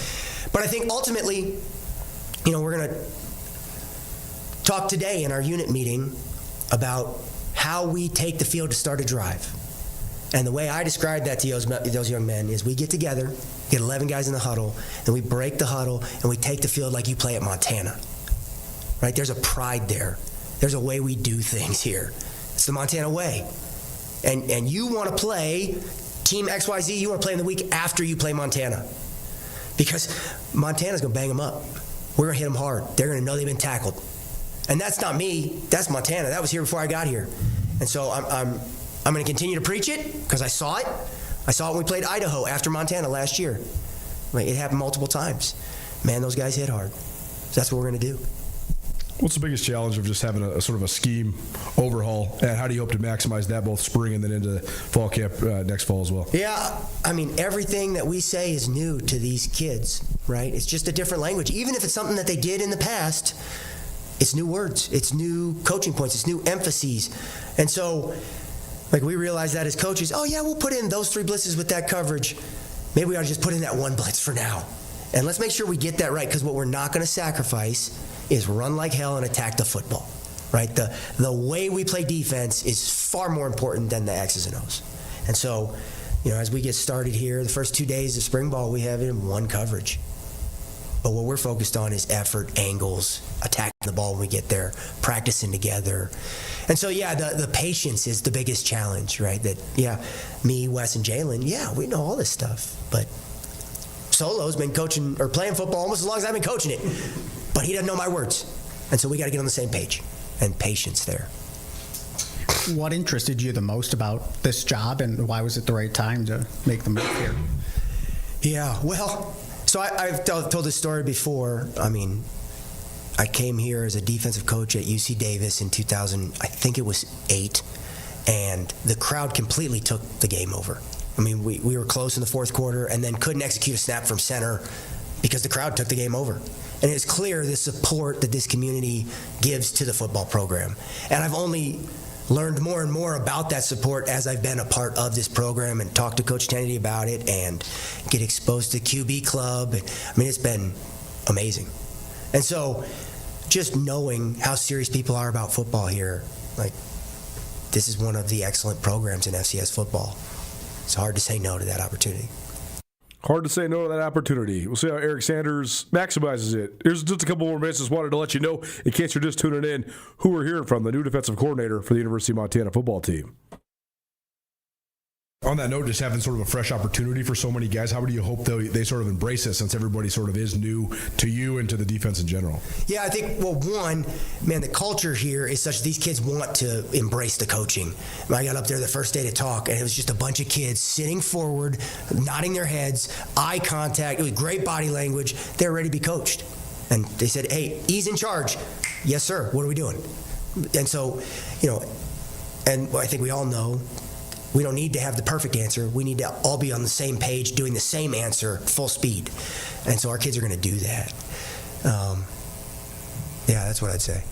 but I think ultimately, we're going to talk today in our unit meeting about how we take the field to start a drive. And the way I describe that to those young men is we get together, get 11 guys in the huddle, and we break the huddle, and we take the field like you play at Montana. Right? There's a pride there. There's a way we do things here. It's the Montana way. And you want to play Team XYZ, you want to play in the week after you play Montana. Because Montana's going to bang them up. We're going to hit them hard. They're going to know they've been tackled. And that's not me. That's Montana. That was here before I got here. And so I'm going to continue to preach it because I saw it. I saw it when we played Idaho after Montana last year. It happened multiple times. Man, those guys hit hard. So that's what we're going to do. What's the biggest challenge of just having a sort of a scheme overhaul, and how do you hope to maximize that both spring and then into fall camp next fall as well? Yeah, everything that we say is new to these kids, right? It's just a different language. Even if it's something that they did in the past, it's new words, it's new coaching points, it's new emphases. And so, we realize that as coaches, we'll put in those 3 blitzes with that coverage. Maybe we ought to just put in that 1 blitz for now. And let's make sure we get that right, because what we're not going to sacrifice is run like hell and attack the football, right? The way we play defense is far more important than the X's and O's. And so, as we get started here, the first 2 days of spring ball, we have it in 1 coverage. But what we're focused on is effort, angles, attacking the ball when we get there, practicing together. And so, the patience is the biggest challenge, right? Me, Wes, and Jalen, we know all this stuff. But Solo's been coaching or playing football almost as long as I've been coaching it. But he doesn't know my words. And so we got to get on the same page. And patience there. What interested you the most about this job, and why was it the right time to make the move here? Yeah, well, so I've told this story before. I came here as a defensive coach at UC Davis in 2000, I think it was 8, and the crowd completely took the game over. We were close in the fourth quarter and then couldn't execute a snap from center because the crowd took the game over. And it's clear the support that this community gives to the football program. And I've only learned more and more about that support as I've been a part of this program and talked to Coach Kennedy about it and get exposed to QB Club. It's been amazing. And so just knowing how serious people are about football here, this is one of the excellent programs in FCS football. It's hard to say no to that opportunity. Hard to say no to that opportunity. We'll see how Eric Sanders maximizes it. Here's just a couple more minutes. Just wanted to let you know, in case you're just tuning in, who we're hearing from, the new defensive coordinator for the University of Montana football team. On that note, just having sort of a fresh opportunity for so many guys, how do you hope they sort of embrace it, since everybody sort of is new to you and to the defense in general? Yeah, I think, the culture here is such that these kids want to embrace the coaching. I got up there the first day to talk, and it was just a bunch of kids sitting forward, nodding their heads, eye contact. It was great body language. They're ready to be coached. And they said, hey, he's in charge. Yes, sir. What are we doing? And so, and I think we all know, we don't need to have the perfect answer. We need to all be on the same page, doing the same answer, full speed. And so our kids are going to do that. That's what I'd say.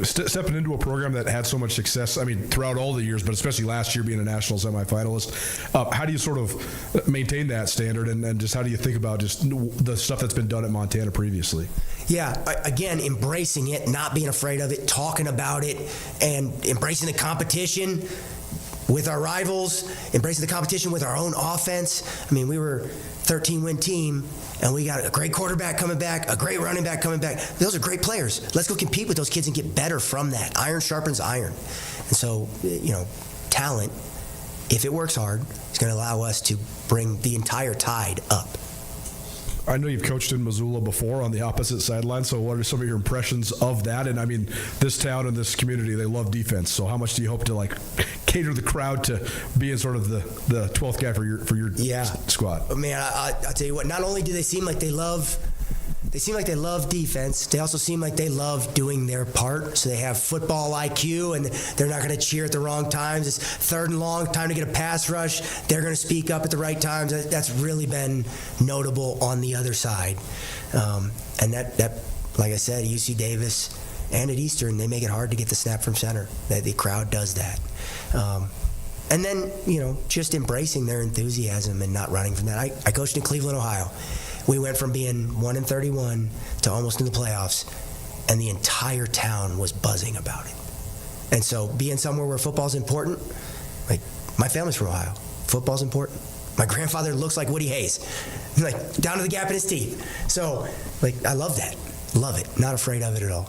Stepping into a program that had so much success, throughout all the years, but especially last year being a national semifinalist, how do you sort of maintain that standard, and just how do you think about just the stuff that's been done at Montana previously? Yeah, again, embracing it, not being afraid of it, talking about it, and embracing the competition with our rivals, embracing the competition with our own offense. We were a 13-win team, and we got a great quarterback coming back, a great running back coming back. Those are great players. Let's go compete with those kids and get better from that. Iron sharpens iron. And so, talent, if it works hard, is going to allow us to bring the entire tide up. I know you've coached in Missoula before on the opposite sideline, so what are some of your impressions of that? And I mean, this town and this community, they love defense, so how much do you hope to cater the crowd to being sort of the 12th guy for your squad? Man, I'll tell you what, not only do they seem like they love defense, they also seem like they love doing their part. So they have football IQ, and they're not going to cheer at the wrong times. It's 3rd and long, time to get a pass rush. They're going to speak up at the right times. That's really been notable on the other side. And that, like I said, at UC Davis and at Eastern, they make it hard to get the snap from center. The crowd does that. And then, just embracing their enthusiasm and not running from that. I coached in Cleveland, Ohio. We went from being 1-31 to almost in the playoffs, and the entire town was buzzing about it. And so being somewhere where football's important, like my family's from Ohio, football's important. My grandfather looks like Woody Hayes, down to the gap in his teeth. So, I love that. Love it. Not afraid of it at all.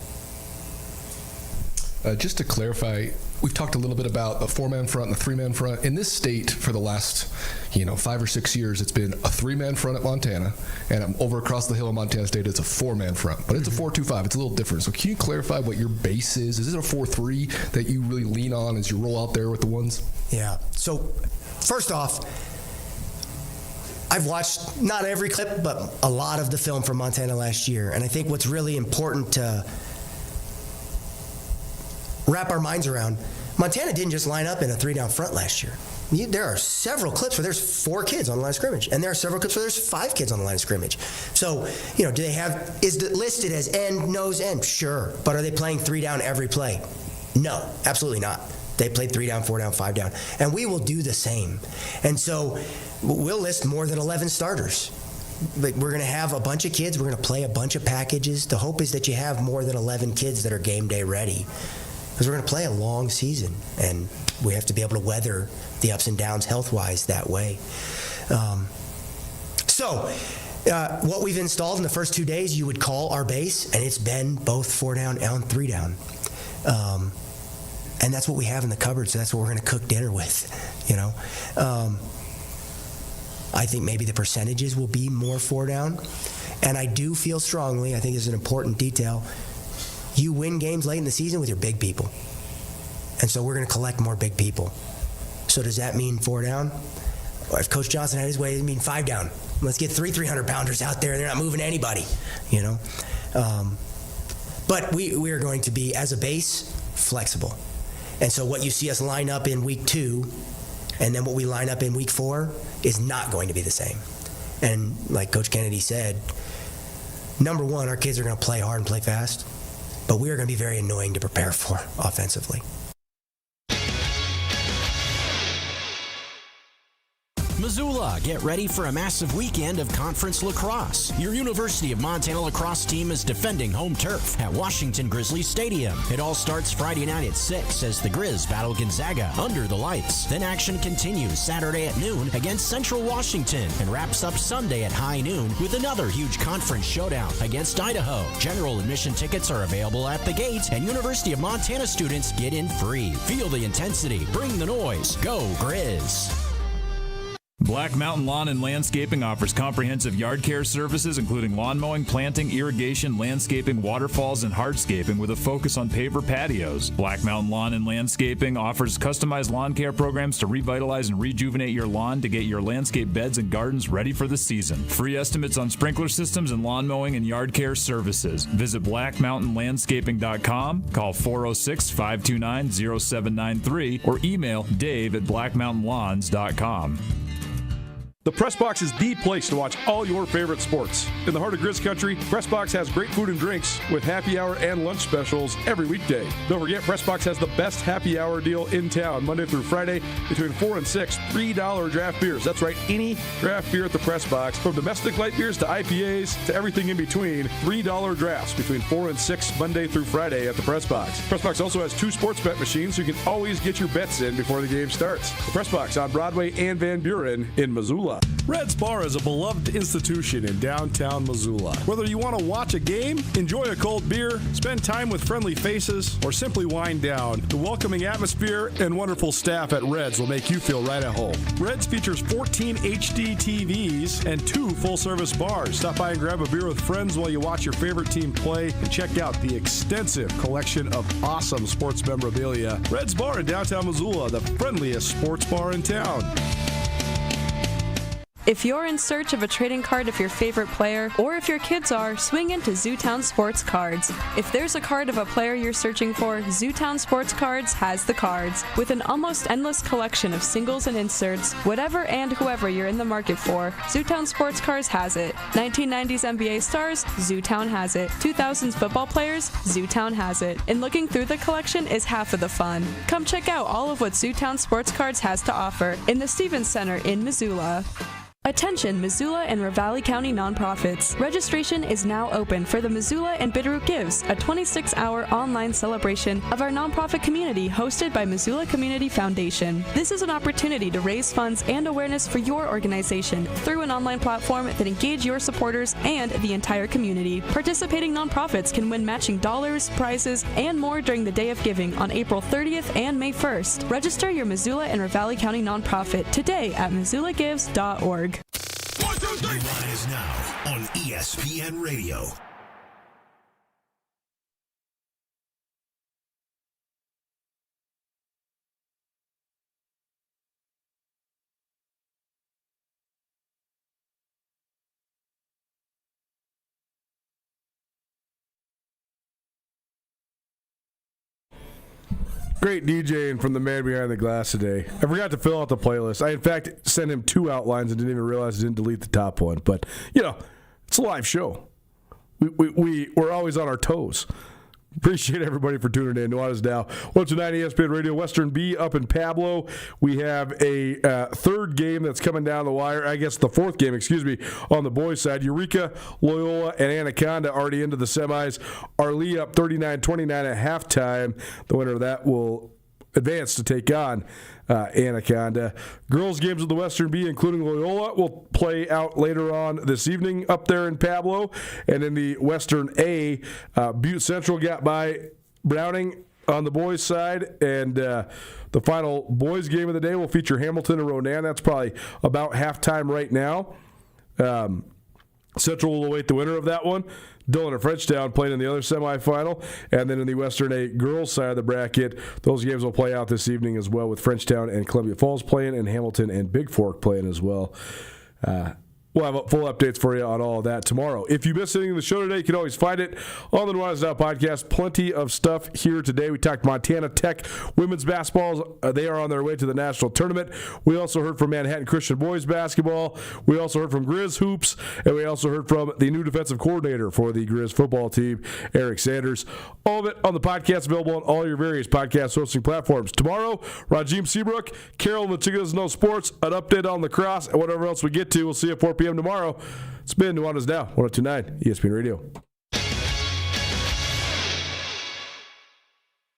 Just to clarify, we've talked a little bit about the 4-man front and the 3-man front. In this state, for the last, 5 or 6 years, it's been a 3-man front at Montana, and over across the hill in Montana State, it's a 4-man front. But it's a 4-2-5. It's a little different. So can you clarify what your base is? Is it a 4-3 that you really lean on as you roll out there with the ones? Yeah. So, first off, I've watched not every clip, but a lot of the film from Montana last year. And I think what's really important to wrap our minds around, Montana didn't just line up in a 3-down front last year. There are several clips where there's 4 kids on the line of scrimmage, and there are several clips where there's 5 kids on the line of scrimmage. So, do they have, is it listed as end, nose, end? Sure. But are they playing 3-down every play? No, absolutely not. They played 3-down, 4-down, 5-down. And we will do the same. And so we'll list more than 11 starters. We're going to have a bunch of kids. We're going to play a bunch of packages. The hope is that you have more than 11 kids that are game day ready. Because we're going to play a long season, and we have to be able to weather the ups and downs health-wise that way. What we've installed in the first 2 days, you would call our base, and it's been both 4-down and 3-down. And that's what we have in the cupboard, so that's what we're going to cook dinner with, I think maybe the percentages will be more 4-down. And I do feel strongly, I think this is an important detail, you win games late in the season with your big people. And so we're going to collect more big people. So does that mean 4-down? Or if Coach Johnson had his way, it mean 5-down. Let's get 3 300-pounders out there, and they're not moving anybody, But we are going to be, as a base, flexible. And so what you see us line up in week 2 and then what we line up in week 4 is not going to be the same. And like Coach Kennedy said, number one, our kids are going to play hard and play fast, but we are going to be very annoying to prepare for offensively. Missoula, get ready for a massive weekend of conference lacrosse. Your University of Montana lacrosse team is defending home turf at Washington Grizzly Stadium. It all starts Friday night at 6 as the Grizz battle Gonzaga under the lights. Then action continues Saturday at noon against Central Washington and wraps up Sunday at high noon with another huge conference showdown against Idaho. General admission tickets are available at the gate, and University of Montana students get in free. Feel the intensity, bring the noise, go Grizz! Black Mountain Lawn and Landscaping offers comprehensive yard care services, including lawn mowing, planting, irrigation, landscaping, waterfalls, and hardscaping with a focus on paver patios. Black Mountain Lawn and Landscaping offers customized lawn care programs to revitalize and rejuvenate your lawn to get your landscape beds and gardens ready for the season. Free estimates on sprinkler systems and lawn mowing and yard care services. Visit blackmountainlandscaping.com, call 406-529-0793, or email dave@blackmountainlawns.com. The Press Box is the place to watch all your favorite sports. In the heart of Grizz Country, Press Box has great food and drinks with happy hour and lunch specials every weekday. Don't forget, Press Box has the best happy hour deal in town, Monday through Friday, between 4 and 6, $3 draft beers. That's right, any draft beer at the Press Box, from domestic light beers to IPAs to everything in between, $3 drafts between 4 and 6, Monday through Friday at the Press Box. Press Box also has 2 sports bet machines, so you can always get your bets in before the game starts. The Press Box on Broadway and Van Buren in Missoula. Missoula. Red's Bar is a beloved institution in downtown Missoula. Whether you want to watch a game, enjoy a cold beer, spend time with friendly faces, or simply wind down, the welcoming atmosphere and wonderful staff at Red's will make you feel right at home. Red's features 14 HD TVs and 2 full-service bars. Stop by and grab a beer with friends while you watch your favorite team play and check out the extensive collection of awesome sports memorabilia. Red's Bar in downtown Missoula, the friendliest sports bar in town. If you're in search of a trading card of your favorite player, or if your kids are, swing into Zootown Sports Cards. If there's a card of a player you're searching for, Zootown Sports Cards has the cards. With an almost endless collection of singles and inserts, whatever and whoever you're in the market for, Zootown Sports Cards has it. 1990s NBA stars, Zootown has it. 2000s football players, Zootown has it. And looking through the collection is half of the fun. Come check out all of what Zootown Sports Cards has to offer in the Stevens Center in Missoula. Attention Missoula and Ravalli County nonprofits. Registration is now open for the Missoula and Bitterroot Gives, a 26-hour online celebration of our nonprofit community hosted by Missoula Community Foundation. This is an opportunity to raise funds and awareness for your organization through an online platform that engage your supporters and the entire community. Participating nonprofits can win matching dollars, prizes, and more during the Day of Giving on April 30th and May 1st. Register your Missoula and Ravalli County nonprofit today at missoulagives.org. Nuanez Now on ESPN Radio. Great DJing from the man behind the glass today. I forgot to fill out the playlist. I, in fact, sent him 2 outlines and didn't even realize I didn't delete the top one. But, it's a live show. We're always on our toes. Appreciate everybody for tuning in. Nuanez Now. 129 ESPN Radio, Western B up in Pablo. We have a third game that's coming down the wire. I guess the fourth game, on the boys' side. Eureka, Loyola, and Anaconda already into the semis. Arlee up 39-29 at halftime. The winner of that will advance to take on Anaconda. Girls games of the Western B, including Loyola, will play out later on this evening up there in Pablo. And in the Western A, Butte Central got by Browning on the boys' side. And the final boys game of the day will feature Hamilton and Ronan. That's probably about halftime right now. Central will await the winner of that one. Dillon and Frenchtown playing in the other semifinal. And then in the Western A girls side of the bracket, those games will play out this evening as well, with Frenchtown and Columbia Falls playing, and Hamilton and Big Fork playing as well. We'll have full updates for you on all of that tomorrow. If you missed anything in the show today, you can always find it on the Nuanez Now podcast. Plenty of stuff here today. We talked Montana Tech women's basketball. They are on their way to the national tournament. We also heard from Manhattan Christian boys basketball. We also heard from Grizz hoops, and we also heard from the new defensive coordinator for the Grizz football team, Eric Sanders. All of it on the podcast, available on all your various podcast hosting platforms. Tomorrow, Rajim Seabrook, Carol Matigas No Sports, an update on lacrosse, and whatever else we get to. We'll see you at 4 p.m. tomorrow. It's been Nuanez Now, 102.9 ESPN Radio.